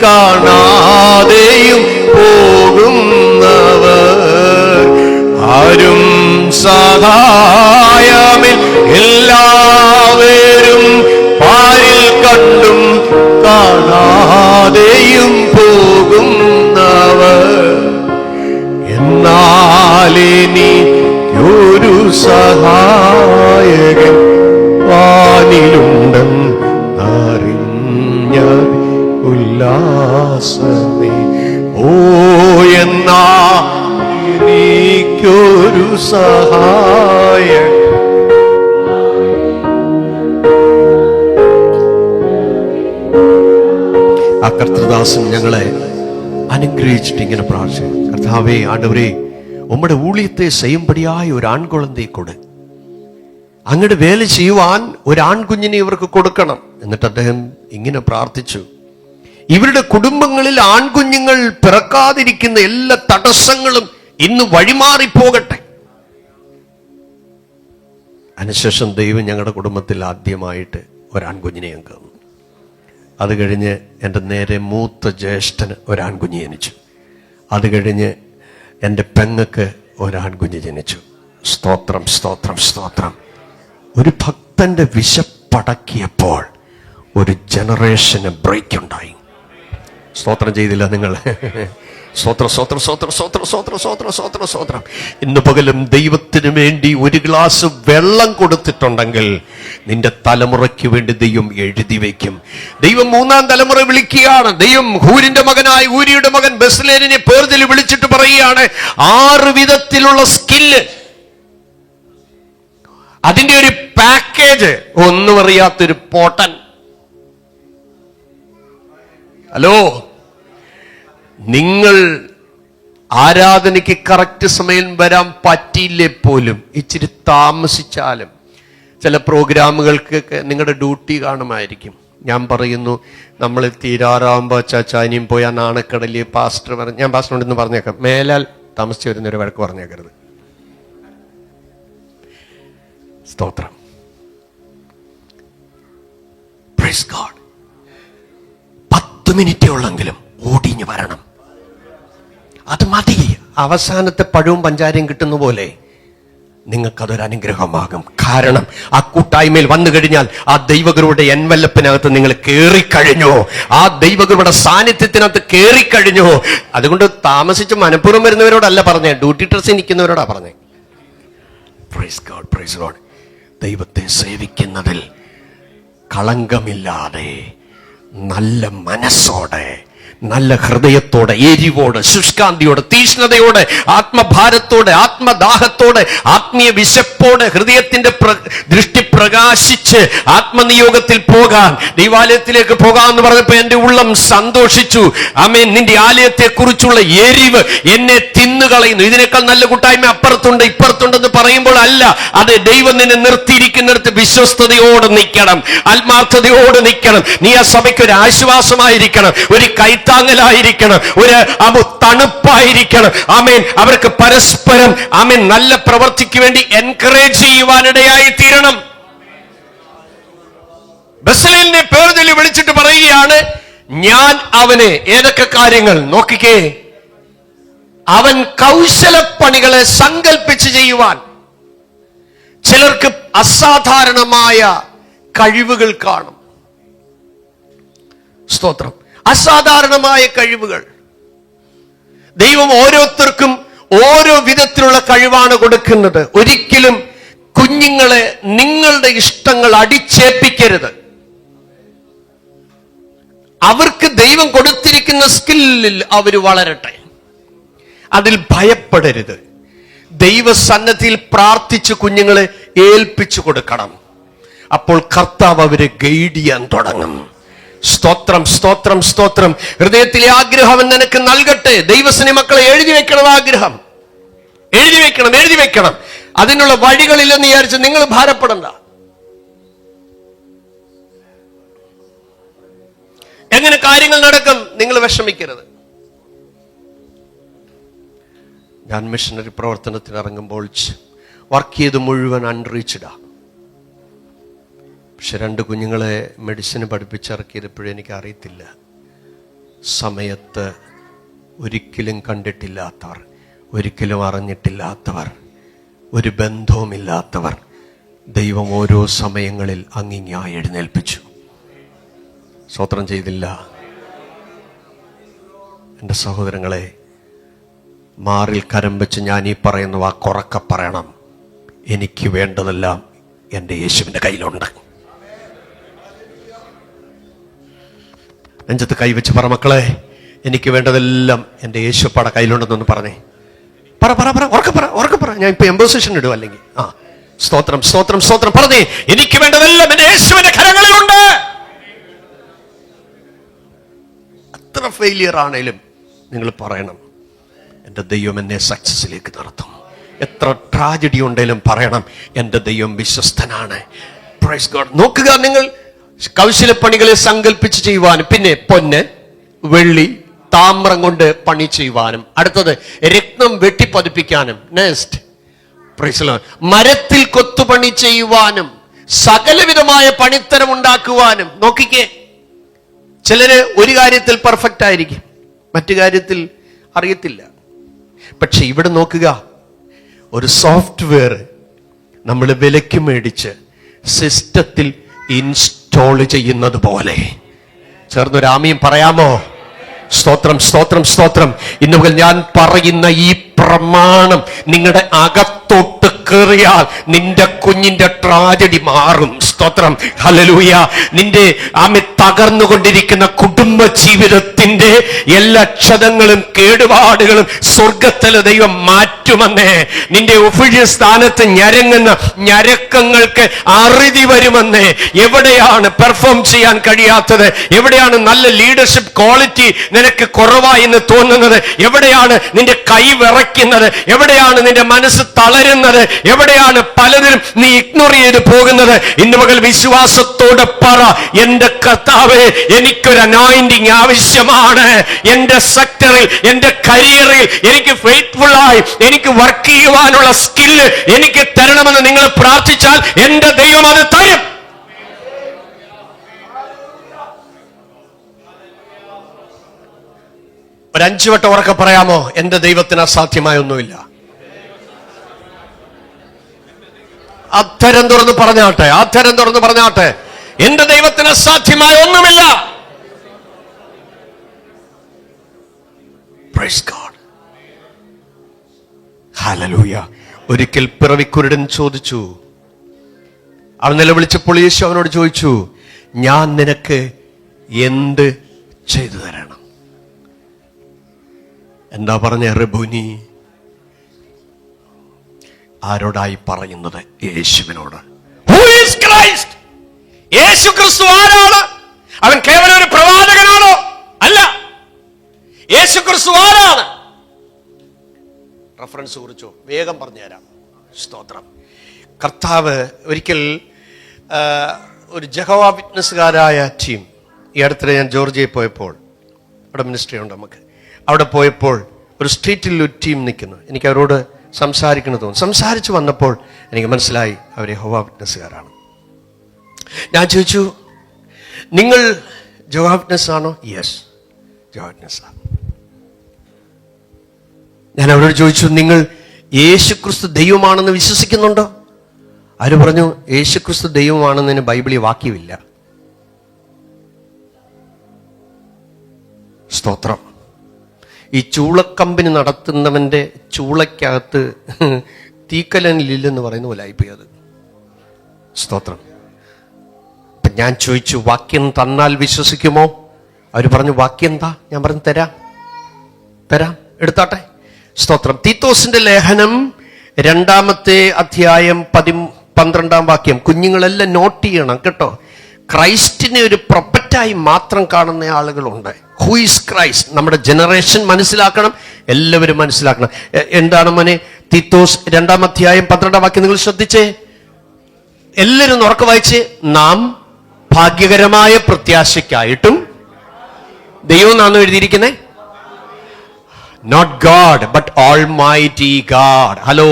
കാണാതെയും പോകുന്നവർ. ആരും സഹായമിൽ എല്ലാവരും പാരിൽ കണ്ടും കാണാതെയും പോകുന്നവർ. എന്നാലിനി ഒരു സഹായകൻ വാനിലുണ്ടെന്നറിഞ്ഞ ഉല്ലാസമേ. ഓ, എന്നാ എനിക്കൊരു സഹായകൻ. ആ കർത്തൃദാസൻ ഞങ്ങളെ അനുഗ്രഹിച്ചിട്ട് ഇങ്ങനെ പ്രാർത്ഥിച്ചു, കർത്താവേ, ആണ്ടവരെ, ഉമ്മയുടെ ഊഴിയത്തെ ചെയ്യുമ്പടിയായ ഒരു ആൺകുഴന്തയെ കൊട്. അങ്ങയുടെ വേല ചെയ്യുവാൻ ഒരു ആൺകുഞ്ഞിനെ ഇവർക്ക് കൊടുക്കണം. എന്നിട്ട് അദ്ദേഹം ഇങ്ങനെ പ്രാർത്ഥിച്ചു, ഇവരുടെ കുടുംബങ്ങളിൽ ആൺകുഞ്ഞുങ്ങൾ പിറക്കാതിരിക്കുന്ന എല്ലാ തടസ്സങ്ങളും ഇന്ന് വഴിമാറിപ്പോകട്ടെ. അതിനുശേഷം ദൈവം ഞങ്ങളുടെ കുടുംബത്തിൽ ആദ്യമായിട്ട് ഒരാൺകുഞ്ഞിനെ ഞങ്ങൾക്ക് തന്നു. അത് കഴിഞ്ഞ് എൻ്റെ നേരെ മൂത്ത ജ്യേഷ്ഠന് ഒരാൺകുഞ്ഞ് ജനിച്ചു. അത് കഴിഞ്ഞ് എൻ്റെ പെങ്ങക്ക് ഒരാൺകുഞ്ഞ് ജനിച്ചു. സ്തോത്രം, സ്തോത്രം, സ്തോത്രം. ഒരു ഭക്തന്റെ വിശപ്പടക്കിയപ്പോൾ ഒരു ജനറേഷന് ബ്രേക്ക് ഉണ്ടായി. സ്തോത്രം ചെയ്തില്ല നിങ്ങൾ? സ്തോത്രം, സ്തോത്രം, സ്തോത്രം, സ്തോത്രം, സ്തോത്രം, സ്തോത്രം, സ്തോത്രം, സ്തോത്രം. ഇന്ന് പകലും ദൈവത്തിന് കുടിക്കുന്നതിന് വേണ്ടി ഒരു ഗ്ലാസ് വെള്ളം കൊടുത്തിട്ടുണ്ടെങ്കിൽ നിന്റെ തലമുറയ്ക്ക് വേണ്ടി ദൈവം എഴുതി വയ്ക്കും. ദൈവം മൂന്നാം തലമുറ വിളിക്കുകയാണ്. ദൈവം ഹൂരിന്റെ മകനായ ഊരിയുടെ മകൻ ബെസ്ലേലിനെ പേർതിൽ വിളിച്ചിട്ട് പറയുകയാണ്, 6 വിധത്തിലുള്ള സ്കില്ല്, അതിന്റെ ഒരു പാക്കേജ്. ഒന്നും അറിയാത്തൊരു പോട്ടൻ. ഹലോ, നിങ്ങൾ ആരാധനയ്ക്ക് കറക്റ്റ് സമയം വരാൻ പറ്റിയില്ലേ പോലും, ഇച്ചിരി താമസിച്ചാലും ചില പ്രോഗ്രാമുകൾക്കൊക്കെ നിങ്ങളുടെ ഡ്യൂട്ടി കാണുമായിരിക്കും. ഞാൻ പറയുന്നു, നമ്മൾ തീരാറാകുമ്പോൾ ചാച്ചാനിയും പോയി ആ നാണക്കടലിൽ പാസ്റ്റർ പറഞ്ഞു, ഞാൻ പാസ്റ്ററിനോട് പറഞ്ഞേക്കാം, മേലാൽ താമസിച്ച് വരുന്നൊരു വഴക്ക് പറഞ്ഞേക്കരുത്. സ്തോത്രം. Praise God. 10 മിനിറ്റേ ഉള്ളെങ്കിലും ഓടിഞ്ഞു വരണം. അത് മതി. അവസാനത്തെ പഴവും പഞ്ചാരയും കിട്ടുന്ന പോലെ നിങ്ങൾക്കതൊരു അനുഗ്രഹമാകും. കാരണം ആ കൂട്ടായ്മയിൽ വന്നു കഴിഞ്ഞാൽ ആ ദൈവഗുരുവിടെ എൻവലപ്പിനകത്ത് നിങ്ങൾ കയറിക്കഴിഞ്ഞു, ആ ദൈവഗുരുവിടെ സാന്നിധ്യത്തിനകത്ത് കയറിക്കഴിഞ്ഞു. അതുകൊണ്ട് താമസിച്ച് മനഃപൂർവ്വം വരുന്നവരോടല്ല പറഞ്ഞേ, ഡ്യൂട്ടി ഡ്രസ്സിൽ നിൽക്കുന്നവരോടാ പറഞ്ഞേ. Praise God, praise God. ദൈവത്തെ സേവിക്കുന്നതിൽ കളങ്കമില്ലാതെ നല്ല മനസ്സോടെ, നല്ല ഹൃദയത്തോടെ, എരിവോടെ, ശുഷ്കാന്തിയോടെ, തീഷ്ണതയോടെ, ആത്മഭാരത്തോടെ, ആത്മദാഹത്തോടെ, ആത്മീയ വിശപ്പോടെ, ഹൃദയത്തിന്റെ ദൃഷ്ടി പ്രകാശിച്ച് ആത്മനിയോഗത്തിൽ പോകാൻ, ദൈവാലയത്തിലേക്ക് പോകാമെന്ന് പറഞ്ഞപ്പോ എന്റെ ഉള്ളം സന്തോഷിച്ചു. ആമേൻ. നിന്റെ ആലയത്തെ കുറിച്ചുള്ള എരിവ് എന്നെ തിന്നുകളയുന്നു. ഇതിനേക്കാൾ നല്ല കൂട്ടായ്മ അപ്പുറത്തുണ്ട് ഇപ്പുറത്തുണ്ടെന്ന് പറയുമ്പോൾ അല്ല, അത് ദൈവം നിന്നെ നിർത്തിയിരിക്കുന്നിടത്ത് വിശ്വസ്തയോടെ നിൽക്കണം, ആത്മാർത്ഥതയോടെ നിൽക്കണം. നീ ആ സഭയ്ക്ക് ഒരു ആശ്വാസമായിരിക്കണം, ഒരു കൈത്താങ്ങലായിരിക്കണം, ഒരു തണുപ്പായിരിക്കണം. ആമേൻ. അവർക്ക് പരസ്പരം ആമേൻ നല്ല പ്രവർത്തിക്ക് വേണ്ടി എൻകറേജ് ചെയ്യുവാനിടയായി തീരണം. ബെസ്ലേലിനെ പേർചൊല്ലി വിളിച്ചിട്ട് പറയുകയാണ്, ഞാൻ അവനെ ഏതൊക്കെ കാര്യങ്ങൾ നോക്കിക്കേ, അവൻ കൗശലപ്പണികളെ സങ്കല്പിച്ച് ചെയ്യുവാൻ. ചിലർക്ക് അസാധാരണമായ കഴിവുകൾ കാണും. സ്തോത്രം. അസാധാരണമായ കഴിവുകൾ. ദൈവം ഓരോരുത്തർക്കും ഓരോ വിധത്തിലുള്ള കഴിവാണ് കൊടുക്കുന്നത്. ഒരിക്കലും കുഞ്ഞുങ്ങളെ നിങ്ങളുടെ ഇഷ്ടങ്ങൾ അടിച്ചേൽപ്പിക്കരുത്. അവർക്ക് ദൈവം കൊടുത്തിരിക്കുന്ന സ്കില്ലിൽ അവർ വളരട്ടെ, അതിൽ ഭയപ്പെടരുത്. ദൈവസന്നദ്ധിയിൽ പ്രാർത്ഥിച്ച് കുഞ്ഞുങ്ങളെ ഏൽപ്പിച്ചു കൊടുക്കണം. അപ്പോൾ കർത്താവ് അവരെ ഗൈഡ് ചെയ്യാൻ തുടങ്ങും. സ്തോത്രം, സ്തോത്രം, സ്തോത്രം. ഹൃദയത്തിലെ ആഗ്രഹം നിനക്ക് നൽകട്ടെ. ദൈവസ്നേഹ മക്കളെ എഴുതി വെക്കണം. ആഗ്രഹം എഴുതി വെക്കണം, എഴുതി വെക്കണം. അതിനുള്ള വഴികളില്ലെന്ന് വിചാരിച്ച് നിങ്ങൾ ഭാരപ്പെടണ്ട. എങ്ങനെ കാര്യങ്ങൾ നടക്കും നിങ്ങൾ വിഷമിക്കരുത്. ഞാൻ മിഷണറി പ്രവർത്തനത്തിന് ഇറങ്ങുമ്പോൾ വർക്ക് ചെയ്ത് മുഴുവൻ അൺറീച്ച്ഡാ. പക്ഷെ 2 കുഞ്ഞുങ്ങളെ മെഡിസിന് പഠിപ്പിച്ചിറക്കിയപ്പോഴും എനിക്ക് അറിയത്തില്ല, സമയത്ത് ഒരിക്കലും കണ്ടിട്ടില്ലാത്തവർ, ഒരിക്കലും അറിഞ്ഞിട്ടില്ലാത്തവർ, ഒരു ബന്ധവുമില്ലാത്തവർ ദൈവം ഓരോ സമയങ്ങളിൽ അങ്ങിങ്ങായി എഴുന്നേൽപ്പിച്ചു. സ്തോത്രം ചെയ്തില്ല. എൻ്റെ സഹോദരങ്ങളെ, മാറിൽ കരം വെച്ച് ഞാൻ ഈ പറയുന്ന വാക്കുറക്കെ പറയണം, എനിക്ക് വേണ്ടതെല്ലാം എൻ്റെ യേശുവിൻ്റെ കയ്യിലുണ്ട്. നെഞ്ചത്ത് കൈവച്ച് പറ, മക്കളെ, എനിക്ക് വേണ്ടതെല്ലാം എൻ്റെ യേശുപ്പാടെ കയ്യിലുണ്ടെന്നൊന്ന് പറഞ്ഞേ. പറ പറ പറ, ഉറക്കെ പറ, ഉറക്കെ പറ. ഞാൻ ഇപ്പൊ എംബോസിഷൻ ഇടും അല്ലെങ്കിൽ. സ്തോത്രം, സ്തോത്രം, സ്തോത്രം. പറഞ്ഞേ, എനിക്ക് വേണ്ടതെല്ലാം എൻ്റെ യേശുവിന്റെ കരങ്ങളിലുണ്ട്. എത്ര ഫെയിലിയർ ആണേലും നിങ്ങൾ പറയണം, എൻ്റെ ദൈവം എന്നെ സക്സസിലേക്ക് നടത്തും. എത്ര ട്രാജഡി ഉണ്ടെങ്കിലും പറയണം, എൻ്റെ ദൈവം വിശ്വസ്തനാണ്. Praise God. നോക്കുക, നിങ്ങൾ കൗശലപ്പണികളെ സങ്കല്പിച്ച് ചെയ്യുവാനും, പിന്നെ പൊന്ന്, വെള്ളി, താമ്രം കൊണ്ട് പണി ചെയ്യുവാനും, അടുത്തത് രത്നം വെട്ടിപ്പതിപ്പിക്കാനും, നെക്സ്റ്റ് പ്രൈസ് ലോർഡ്, മരത്തിൽ കൊത്തുപണി ചെയ്യുവാനും, സകലവിധമായ പണിത്തരം ഉണ്ടാക്കുവാനും. നോക്കിക്കേ, ചിലര് ഒരു കാര്യത്തിൽ പെർഫെക്റ്റ് ആയിരിക്കും, മറ്റു കാര്യത്തിൽ അറിയത്തില്ല. പക്ഷെ ഇവിടെ നോക്കുക, ഒരു സോഫ്റ്റ്വെയർ നമ്മൾ വിലയ്ക്ക് മേടിച്ച് സിസ്റ്റത്തിൽ ഇൻസ്റ്റോൾ ചെയ്യുന്നത് പോലെ. ചേർന്നൊരു ആമീൻ പറയാമോ? സ്തോത്രം, സ്തോത്രം, സ്തോത്രം. ഇന്ന് മുതൽ ഞാൻ പറയുന്ന ഈ പ്രമാണം നിങ്ങളുടെ അകത്തോട്ട് കയറിയാൽ നിന്റെ കുഞ്ഞിന്റെ ട്രാജഡി മാറും. സ്തോത്രം, ഹല്ലേലൂയ. നിന്റെ തകർന്നുകൊണ്ടിരിക്കുന്ന കുടുംബ ജീവിതത്തിന്റെ എല്ലാ ക്ഷതങ്ങളും കേടുപാടുകളും സ്വർഗത്തിലെ ദൈവം മാറ്റുമെന്നേ. നിന്റെ ഒഫീഷ്യൽ സ്ഥാനത്ത് ഞരങ്ങുന്ന ഞരക്കങ്ങൾക്ക് അറുതി വരുമെന്നേ. എവിടെയാണ് പെർഫോം ചെയ്യാൻ കഴിയാത്തത്? എവിടെയാണ് നല്ല ലീഡർഷിപ്പ് ക്വാളിറ്റി നിനക്ക് കുറവായി എന്ന് തോന്നുന്നത്? എവിടെയാണ് നിന്റെ കൈ വിറയ്ക്കുന്നത്? എവിടെയാണ് നിന്റെ മനസ്സ് തളരുന്നത്? എവിടെയാണ് പലതിലും നീ ഇഗ്നോർ ചെയ്ത് പോകുന്നത്? ഇന്ന് മകൾ വിശ്വാസത്തോടെ പറ, എന്റെ കർത്താവേ, എനിക്കൊരു അനോയിന്റിങ് ആവശ്യമാണ്. എന്റെ സെക്ടറിൽ, എന്റെ കരിയറിൽ എനിക്ക് ഫെയ്ത്ത്ഫുൾ ആയി എനിക്ക് വർക്ക് ചെയ്യുവാനുള്ള സ്കില്ല് എനിക്ക് തരണമെന്ന് നിങ്ങൾ പ്രാർത്ഥിച്ചാൽ എന്റെ ദൈവം അത് തരും. ഒരു 5 വട്ടം ഉറക്കെ പറയാമോ? എന്റെ ദൈവത്തിന് അസാധ്യമായ ഒന്നുമില്ല. അധരം തുറന്ന് പറഞ്ഞാട്ടെ, അധരം തുറന്ന് പറഞ്ഞാട്ടെ, എന്റെ ദൈവത്തിന് അസാധ്യമായ ഒന്നുമില്ല. Praise God, hallelujah. ഒരിക്കൽ പിറവിക്കുരുടൻ ചോദിച്ചു, അവൻ നിലവിളിച്ചപ്പോൾ യേശു അവനോട് ചോദിച്ചു, ഞാൻ നിനക്ക് എന്ത് ചെയ്തു തരണം? എന്താ പറഞ്ഞ റബ്ബൂനി? ആരോടായി പറയുന്നത്? യേശുവിനോട്. Who is Christ? യേശു ക്രിസ്തു ആരാണ്? അവൻ കേവലം ഒരു പ്രവാചകനാണോ? അല്ല. യേശു ക്രിസ്തു ആരാണ്? റഫറൻസ് കുറിച്ചോ? വേഗം പറഞ്ഞുതരാം. സ്തോത്രം. കർത്താവ് ഒരിക്കൽ ഒരു ജഹോവ വിറ്റ്നസ്സുകാരായ ടീം, ഈ അടുത്തിടെ ഞാൻ ജോർജിയയിൽ പോയപ്പോൾ, അവിടെ മിനിസ്ട്രി ഉണ്ട് നമുക്ക്, അവിടെ പോയപ്പോൾ ഒരു സ്ട്രീറ്റിൽ ഒരു ടീം നിൽക്കുന്നു. എനിക്ക് അവരോട് സംസാരിക്കണം തോന്നുന്നു. സംസാരിച്ചു വന്നപ്പോൾ എനിക്ക് മനസ്സിലായി അവർ യഹോവ വിറ്റ്നസ്സുകാരാണ്. ഞാൻ ചോദിച്ചു, നിങ്ങൾ യഹോവ വിറ്റ്നസ് ആണോ? യെസ്, യഹോവ വിറ്റ്നസ് ആണ്. ഞാൻ അവരോട് ചോദിച്ചു, നിങ്ങൾ യേശുക്രിസ്തു ദൈവമാണെന്ന് വിശ്വസിക്കുന്നുണ്ടോ? അവർ പറഞ്ഞു, യേശുക്രിസ്തു ദൈവമാണെന്നതിന് ബൈബിളിൽ വാക്യമില്ല. സ്തോത്രം. ഈ ചൂളക്കമ്പനി നടത്തുന്നവന്റെ ചൂളക്കകത്ത് തീക്കലനില്ലെന്ന് പറയുന്ന പോലെ ആയിപ്പോയി അത്. സ്തോത്രം. ഞാൻ ചോദിച്ചു, വാക്യം തന്നാൽ വിശ്വസിക്കുമോ? അവർ പറഞ്ഞു, വാക്യം എന്താ? ഞാൻ പറഞ്ഞു, തരാം, എടുത്താട്ടെ. സ്തോത്രം. തീത്തോസിന്റെ ലേഖനം 2-ാമത്തെ അധ്യായം 12-ാം വാക്യം. കുഞ്ഞുങ്ങളെല്ലാം നോട്ട് ചെയ്യണം കേട്ടോ. ക്രൈസ്റ്റിനെ ഒരു പ്രൊപ്പറ്റായി മാത്രം കാണുന്ന ആളുകളുണ്ട്. Who is Christ? നമ്മുടെ ജനറേഷൻ മനസ്സിലാക്കണം, എല്ലാവരും മനസ്സിലാക്കണം. എന്താണ് മോനെ? തീത്തോസ് 2-ാം അധ്യായം 12-ാം വാക്യം നിങ്ങൾ ശ്രദ്ധിച്ചേ. എല്ലാവരും ഉറക്കെ വായിച്ച്. നാം ഭാഗ്യകരമായ പ്രത്യാശയ്ക്കായിട്ടും, ദൈവം എന്നാണ് എഴുതിയിരിക്കുന്നത്, not god but almighty god. Hello,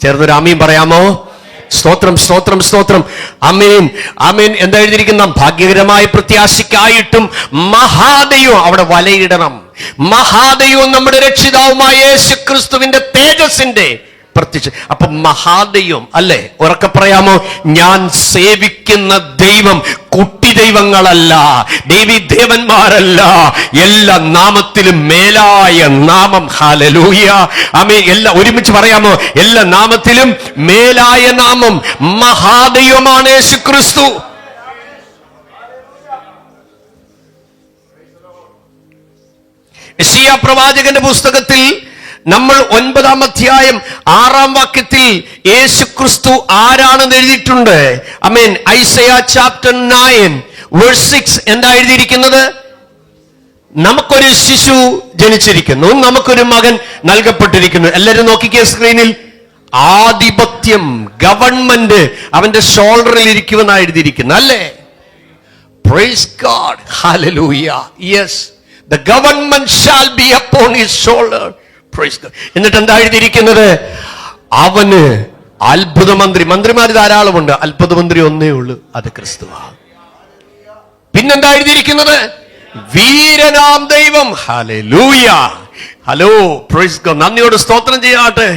ചേർന്നൊരു ആമീൻ പറയാമോ? സ്തോത്രം, സ്തോത്രം, സ്തോത്രം. ആമേൻ, ആമേൻ. എന്താ എഴുതിയിരിക്കുന്ന? ഭാഗ്യകരമായ പ്രത്യാശയ്ക്കായിട്ടും മഹാദൈവം. അവിടെ വലയിടണം. മഹാദൈവം നമ്മുടെ രക്ഷിതാവുമായ യേശുക്രിസ്തുവിന്റെ തേജസ്സിന്റെ പ്രത്യക്ഷ. അപ്പൊ മഹാദൈവം അല്ലേ? ഉറക്കെ പറയാമോ? ഞാൻ സേവിക്കുന്ന ദൈവം കുട്ടി ദൈവങ്ങളല്ല, ദേവി ദേവന്മാരല്ല, എല്ലാ നാമത്തിലും മേലായ നാമം. ഹല്ലേലൂയ, ആമേൻ. എല്ലാം ഒരുമിച്ച് പറയാമോ? എല്ലാ നാമത്തിലും മേലായ നാമം മഹാദൈവമാണ് യേശുക്രിസ്തു. യെശയ്യാ പ്രവാചകന്റെ പുസ്തകത്തിൽ നമ്മൾ 9-ാം അധ്യായം 6-ാം വാക്യത്തിൽ യേശുക്രിസ്തു ആരാണെന്ന് എഴുതിയിട്ടുണ്ട്. ആമേൻ. ഐസയാ ചാപ്റ്റർ 9 വേഴ്സ് 6 എന്താ എഴുതിയിരിക്കുന്നത്? നമുക്കൊരു ശിശു ജനിച്ചിരിക്കുന്നു, നമുക്കൊരു മകൻ നൽകപ്പെട്ടിരിക്കുന്നു. എല്ലാവരും നോക്കിക്കേ സ്ക്രീനിൽ. ആധിപത്യം, ഗവൺമെന്റ് അവന്റെ ഷോൾഡറിൽ ഇരിക്കുമെന്നാണ് എഴുതിയിരിക്കുന്നത് അല്ലേ? Praise God, hallelujah. Yes, the government shall be upon his shoulder. Praise God. എന്നിട്ട് എന്താ എഴുതിയിരിക്കുന്നത്? അവന് അത്ഭുത മന്ത്രി. മന്ത്രിമാർ ധാരാളമുണ്ട്, അത്ഭുത മന്ത്രി ഒന്നേ ഉള്ളൂ, അത് ക്രിസ്തുവാണ്. പിന്നെന്താ എഴുതിയിരിക്കുന്നത്? വീരനാം ദൈവം. ഹല്ലേലൂയ. Hello, praise God. നന്ദിയോട് സ്തോത്രം ചെയ്യാട്ടെ.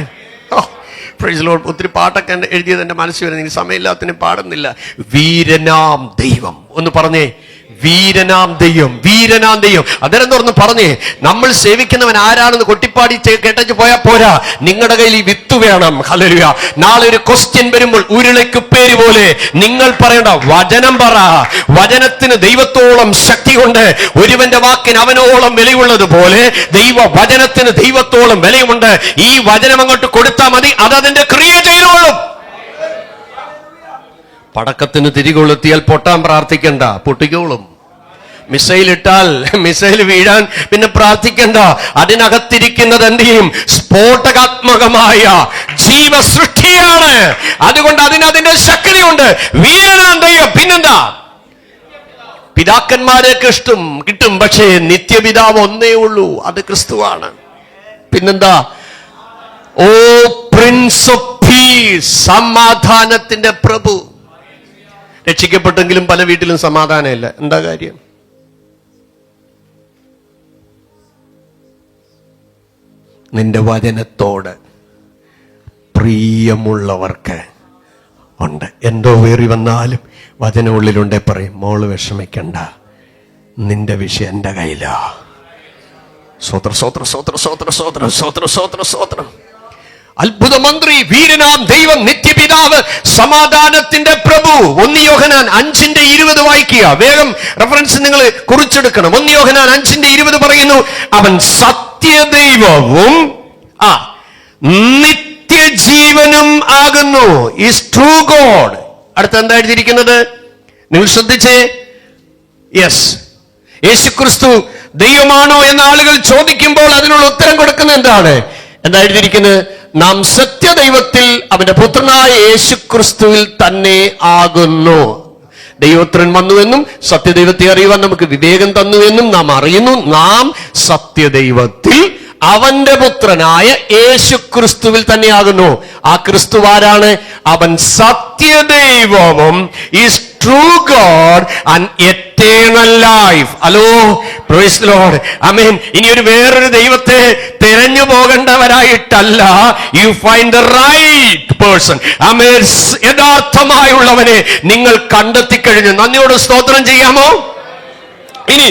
Praise Lord. ഒത്തിരി പാട്ടൊക്കെ എഴുതിയത് എന്റെ മനസ്സിൽ വരുന്നത്, എനിക്ക് സമയമില്ലാത്തതിന് പാടുന്നില്ല. വീരനാം ദൈവം ഒന്ന് പറഞ്ഞേ. വീരനാം ദൈവം, വീരനാം ദൈവം. അന്നേരം തുറന്ന് പറഞ്ഞേ, നമ്മൾ സേവിക്കുന്നവൻ ആരാണെന്ന് കൊട്ടിപ്പാടി കേട്ടു പോയാൽ പോരാ, നിങ്ങളുടെ കയ്യിൽ ഈ വിത്ത് വേണം. ഹല്ലേലൂയ. നാളെ ഒരു ക്വസ്റ്റ്യൻ വരുമ്പോൾ ഉരുളക്കുപ്പേര് പോലെ നിങ്ങൾ പറയണ്ട, വചനം പറ. വചനത്തിന് ദൈവത്തോളം ശക്തി കൊണ്ട് ഒരുവന്റെ വാക്കിന് അവനോളം വിലയുള്ളത് പോലെ ദൈവ വചനത്തിന് ദൈവത്തോളം വിലയുമുണ്ട്. ഈ വചനം അങ്ങോട്ട് കൊടുത്താൽ മതി, അതതിന്റെ ക്രിയ ചെയ്തോളും. പടക്കത്തിന് തിരികൊളുത്തിയാൽ പൊട്ടാൻ പ്രാർത്ഥിക്കണ്ട, പൊട്ടിക്കോളും. മിസൈൽ ഇട്ടാൽ മിസൈൽ വീഴാൻ പിന്നെ പ്രാർത്ഥിക്കണ്ട. അതിനകത്തിരിക്കുന്നത് എന്ത് ചെയ്യും? സ്ഫോടകാത്മകമായ ജീവസൃഷ്ടിയാണ്. അതുകൊണ്ട് അതിന്റെ ശക്തിയുണ്ട്. വീരനാം ദൈവം. പിന്നെന്താ? പിതാക്കന്മാരെയൊക്കെ കിട്ടും, പക്ഷേ നിത്യപിതാവ് ഒന്നേ ഉള്ളൂ, അത് ക്രിസ്തുവാണ്. പിന്നെന്താ? ഓ പ്രിൻസ് ഓഫ് പീസ്, സമാധാനത്തിന്റെ പ്രഭു. രക്ഷിക്കപ്പെട്ടെങ്കിലും പല വീട്ടിലും സമാധാനമില്ല. എന്താ കാര്യം? നിന്റെ വചനത്തോട് പ്രിയമുള്ളവർക്ക് ഉണ്ട്. എന്തോ വേറി വന്നാലും വചനം ഉള്ളിലുണ്ടേ പറയും, മോള് വിഷമിക്കണ്ട, നിന്റെ വിഷയം എന്റെ കയ്യിലാ. സ്വോത്ര സ്വോത്ര സ്വോത്ര സ്വോത്ര സ്വോത്ര സ്വോത്ര സ്വോത്ര സ്വോത്രം. അത്ഭുത മന്ത്രി, വീരനാം ദൈവം, നിത്യപിതാവ്, സമാധാനത്തിന്റെ പ്രഭു. 1 യോഹന്നാൻ 5:20 വായിക്കുക. വേഗം റെഫറൻസ് നിങ്ങൾ കുറിച്ചെടുക്കണം. 1 യോഹന്നാൻ 5:20 പറയുന്നു, അവൻ സത്യദൈവവും നിത്യജീവനും ആകുന്നു. Is true God. അടുത്ത എന്താ എഴുതിയിരിക്കുന്നത്? നിങ്ങൾ ശ്രദ്ധിച്ചേ. യെസ്, യേശുക്രിസ്തു ദൈവമാണോ എന്ന് ആളുകൾ ചോദിക്കുമ്പോൾ അതിനുള്ള ഉത്തരം കൊടുക്കുന്നത് എന്താണ്? എന്താ എഴുതിയിരിക്കുന്നത്? നാം സത്യദൈവത്തിൽ അവന്റെ പുത്രനായ യേശുക്രിസ്തുവിൽ തന്നെ ആകുന്നു. ദൈവപുത്രൻ വന്നുവെന്നും സത്യദൈവത്തെ അറിയുവാൻ നമുക്ക് വിവേകം തന്നുവെന്നും നാം അറിയുന്നു. നാം സത്യദൈവത്തിൽ അവന്റെ പുത്രനായ യേശുക്രിസ്തുവിൽ തന്നെയാകുന്നു. ആ ക്രിസ്തു ആരാണ്? അവൻ സത്യദൈവവും is true God and eternal life. Hello, praise the lord, amen. ഇനി ഒരു വേറൊരു ദൈവത്തെ തിരഞ്ഞു പോകേണ്ടവരായിട്ടല്ല, you find the right person. Amen. യഥാർത്ഥമായുള്ളവനെ നിങ്ങൾ കണ്ടെത്തി കഴിഞ്ഞു. നന്ദിയോട് സ്തോത്രം ചെയ്യാമോ? ഇനി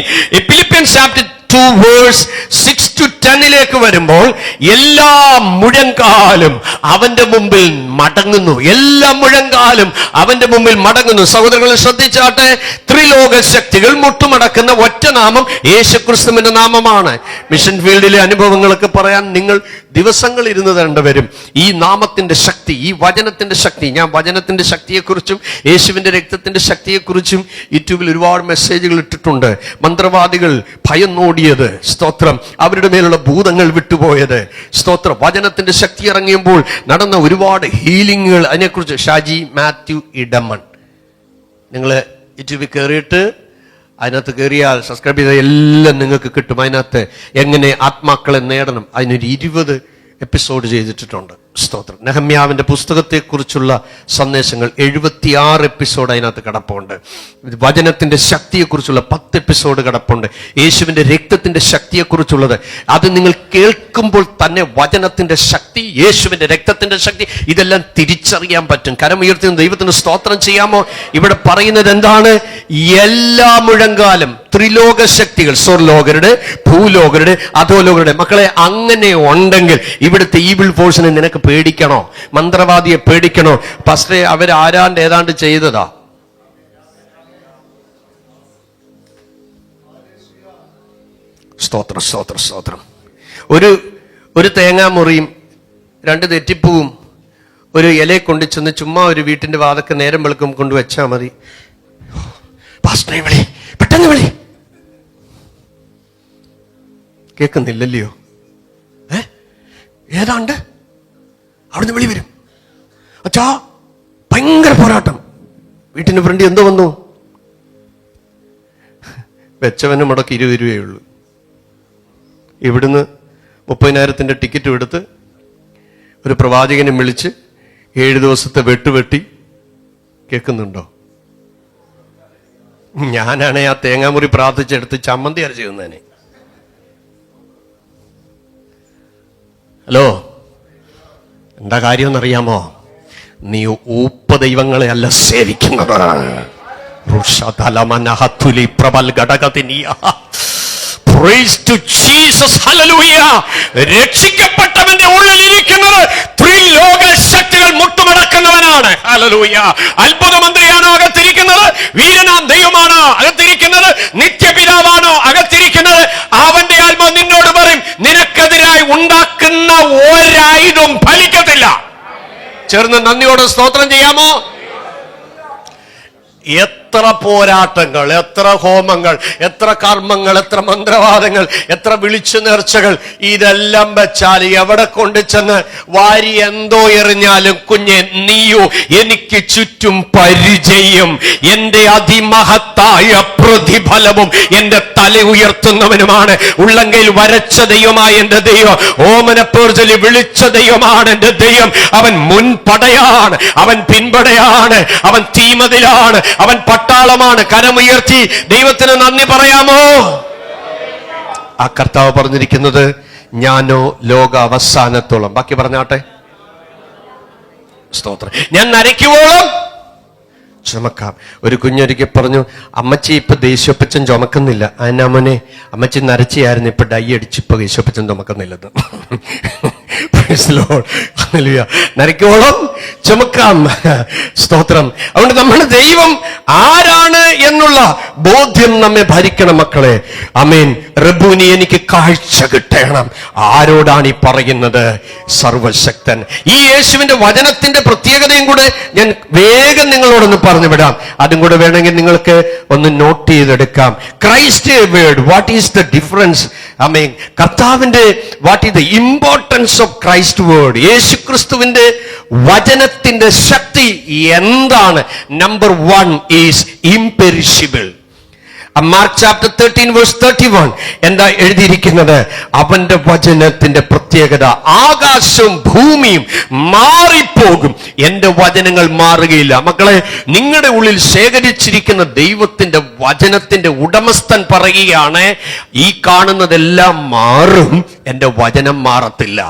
ഫിലിപ്പിയൻസ് ചാപ്റ്റർ 2 വേഴ്സ് 6 to 10 വരുമ്പോൾ എല്ലാ മുഴങ്കാലും അവന്റെ മുമ്പിൽ മടങ്ങുന്നു. എല്ലാ മുഴങ്കാലും അവന്റെ മുമ്പിൽ മടങ്ങുന്നു. സഹോദരങ്ങൾ ശ്രദ്ധിച്ചാട്ടെ, ത്രിലോക ശക്തികൾ മുട്ടുമടക്കുന്ന ഒറ്റ നാമം യേശുക്രിസ്തുവിന്റെ നാമമാണ്. മിഷൻ ഫീൽഡിലെ അനുഭവങ്ങളൊക്കെ പറയാൻ നിങ്ങൾ ദിവസങ്ങൾ ഇരുന്ന് തരേണ്ടിവരും. ഈ നാമത്തിന്റെ ശക്തി, ഈ വചനത്തിന്റെ ശക്തി. ഞാൻ വചനത്തിന്റെ ശക്തിയെക്കുറിച്ചും യേശുവിന്റെ രക്തത്തിന്റെ ശക്തിയെക്കുറിച്ചും യൂട്യൂബിൽ ഒരുപാട് മെസ്സേജുകൾ ഇട്ടിട്ടുണ്ട്. മന്ത്രവാദികൾ ഭയന്നോടിയത്, സ്തോത്രം, അവരുടെ മേലുള്ള ഭൂതങ്ങൾ വിട്ടുപോയത്, സ്തോത്രം, വചനത്തിന്റെ ശക്തി ഇറങ്ങിയപ്പോൾ നടന്ന ഒരുപാട് ഹീലിങ്ങുകൾ, അതിനെക്കുറിച്ച് ഷാജി മാത്യു ഇടമൺ. നിങ്ങൾ യൂട്യൂബിൽ കയറിയിട്ട് അതിനകത്ത് കയറിയാൽ സബ്സ്ക്രൈബ് ചെയ്താൽ എല്ലാം നിങ്ങൾക്ക് കിട്ടും. അതിനകത്ത് എങ്ങനെ ആത്മാക്കളെ നേടണം, അതിനൊരു 20 എപ്പിസോഡ് ചെയ്തിട്ടുണ്ട്. സ്തോത്രം. നെഹമ്യാവിന്റെ പുസ്തകത്തെക്കുറിച്ചുള്ള സന്ദേശങ്ങൾ 76 എപ്പിസോഡ് അതിനകത്ത് കിടപ്പുണ്ട്. വചനത്തിന്റെ ശക്തിയെക്കുറിച്ചുള്ള 10 എപ്പിസോഡ് കിടപ്പുണ്ട്. യേശുവിന്റെ രക്തത്തിന്റെ ശക്തിയെക്കുറിച്ചുള്ളത്, അത് നിങ്ങൾ കേൾക്കുമ്പോൾ തന്നെ വചനത്തിന്റെ ശക്തി, യേശുവിന്റെ രക്തത്തിന്റെ ശക്തി, ഇതെല്ലാം തിരിച്ചറിയാൻ പറ്റും. കരമുയർത്തി ദൈവത്തിന് സ്തോത്രം ചെയ്യാമോ? ഇവിടെ പറയുന്നത് എന്താണ്? എല്ലാ മുഴങ്കാലും, ത്രിലോക ശക്തികൾ, സ്വർലോകരുടെ, ഭൂലോകരുടെ, അധോലോകരുടെ. മക്കളെ, അങ്ങനെ ഉണ്ടെങ്കിൽ ഇവിടുത്തെ ഈവിൾ ഫോഴ്സിനെ നിനക്ക് പേടിക്കണോ? മന്ത്രവാദിയെ പേടിക്കണോ? പാസ്റ്ററെ, അവരാരാണ്ട് ഏതാണ്ട് ചെയ്തതാ. സ്തോത്രം, സ്തോത്രം, സ്തോത്രം. ഒരു തേങ്ങാമുറിയും 2 തെറ്റിപ്പൂവും ഒരു ഇലയെ കൊണ്ട് ചെന്ന് ചുമ്മാ ഒരു വീട്ടിന്റെ വാതൊക്കെ നേരം വെളുക്കും കൊണ്ടുവച്ചാൽ മതി. പാസ്റ്ററെ വിളി, പെട്ടെന്ന് വിളി. കേൾക്കുന്നില്ലല്ലയോ? ഏതാണ്ട് അവിടുന്ന് വിളി വരും. അച്ഛാ, ഭയങ്കര പോരാട്ടം. വീട്ടിന് ഫ്രണ്ട് എന്തോ വന്നു? വെച്ചവന് മുടക്ക് 20 രൂപയേ ഉള്ളൂ. ഇവിടുന്ന് 30,000 ടിക്കറ്റ് എടുത്ത് ഒരു പ്രവാചകനെ വിളിച്ച് 7 ദിവസത്തെ വെട്ടുവെട്ടി. കേൾക്കുന്നുണ്ടോ? ഞാനാണെ ആ തേങ്ങാമുറി പ്രാർത്ഥിച്ചെടുത്ത് ചമ്മന്തി അരച്ച് തന്നേനെ. ഹലോ, എന്താ കാര്യമെന്നറിയാമോ? നീ ഊപ്പ ദൈവങ്ങളെ അല്ല സേവിക്കുന്നത്. Praise to Jesus. Hallelujah. രക്ഷിക്കപ്പെട്ടവന്റെ ഉള്ളിലിരിക്കുന്നത് ത്രിലോക ശക്തികൾ മുട്ടുമടക്കുന്നവനാണ്. ഹല്ലേലൂയ. അത്ഭുതമന്ത്രിയാണോ അകത്തിരിക്കുന്നത്? വീരനാം ദൈവമാണോ അകത്തിരിക്കുന്നത്? നിത്യപിതാവാണോ അകത്തിരിക്കുന്നത്? അവന്റെ ആത്മാവ് നിന്നോട് പറയും, നിനക്കെതിരായി ഉണ്ടാക്കുന്ന ഒരായുധം ഫലിക്കത്തില്ല. ചേർന്ന് നന്ദിയോടെ സ്തോത്രം ചെയ്യാമോ? എത്ര പോരാട്ടങ്ങൾ, എത്ര ഹോമങ്ങൾ, എത്ര കർമ്മങ്ങൾ, എത്ര മന്ത്രവാദങ്ങൾ, എത്ര വിളിച്ചു നേർച്ചകൾ, ഇതെല്ലാം വെച്ചാൽ എവിടെ കൊണ്ടു ചെന്ന് വാരി എന്തോ എറിഞ്ഞാലും കുഞ്ഞെ, നീയോ എനിക്ക് ചുറ്റും പരിചയം, എന്റെ അതിമഹത്തായ പ്രതിഫലവും എന്റെ തല ഉയർത്തുന്നവനുമാണ്. ഉള്ളങ്കയിൽ വരച്ച ദൈവമായ എന്റെ ദൈവം, ഓമനപ്പേർജലി വിളിച്ച ദൈവമാണ് എന്റെ ദൈവം. അവൻ മുൻപടയാണ്, അവൻ പിൻപടയാണ്, അവൻ തീമതിലാണ്, അവൻ പട്ടാളമാണ്. കരമുയർത്തി ദൈവത്തിന് നന്ദി പറയാമോ? ആ കർത്താവ് പറഞ്ഞിരിക്കുന്നത്, ഞാനോ ലോക അവസാനത്തോളം, ബാക്കി പറഞ്ഞാട്ടെ, സ്തോത്രം, ഞാൻ നരയ്ക്കുവോളം ചുമക്കാം. ഒരു കുഞ്ഞൊരിക്കൽ പറഞ്ഞു, അമ്മച്ചി ഇപ്പൊ ദേശീയപ്പച്ചൻ ചുമക്കുന്നില്ല. അതിനമ്മനെ അമ്മച്ചി നരച്ചിയായിരുന്നു, ഇപ്പൊ ഡൈ അടിച്ച് ഇപ്പൊ ദേശീയപ്പച്ചൻ ചുമക്കുന്നില്ലെന്ന്. നരയ്ക്കോളം ചുമക്കാം. സ്തോത്രം. അതുകൊണ്ട് നമ്മുടെ ദൈവം ആരാണ് എന്നുള്ള ബോധ്യം നമ്മെ ഭരിക്കണം മക്കളെ. ആമേൻ. റബ്ബൂനി, എനിക്ക് കാഴ്ച കിട്ടണം. ആരോടാണ് ഈ പറയുന്നത്? സർവശക്തൻ. ഈ യേശുവിന്റെ വചനത്തിന്റെ പ്രത്യേകതയും കൂടെ ഞാൻ വേഗം നിങ്ങളോടൊന്ന് പറഞ്ഞു വിടാം. അതും കൂടെ വേണമെങ്കിൽ നിങ്ങൾക്ക് ഒന്ന് നോട്ട് ചെയ്തെടുക്കാം. Christ word, what is the difference? Amen. കർത്താവിന്റെ what is the importance of Christ word? യേശുക്രിസ്തുവിന്റെ വചനത്തിന്റെ ശക്തി എന്താണ്? Number 1 is imperishable. Mark chapter 13 verse 31 എന്താ എഴുതിയിരിക്കുന്നത്? അവന്റെ വചനത്തിന്റെ പ്രത്യേകത, ആകാശവും ഭൂമിയും മാറിപ്പോകും, എന്റെ വചനങ്ങൾ മാറുകയില്ല. മക്കളെ, നിങ്ങളുടെ ഉള്ളിൽ ശേഖരിച്ചിരിക്കുന്ന ദൈവത്തിന്റെ വചനത്തിന്റെ ഉടമസ്ഥൻ പറയുകയാണ്, ഈ കാണുന്നതെല്ലാം മാറും, എന്റെ വചനം മാറത്തില്ല.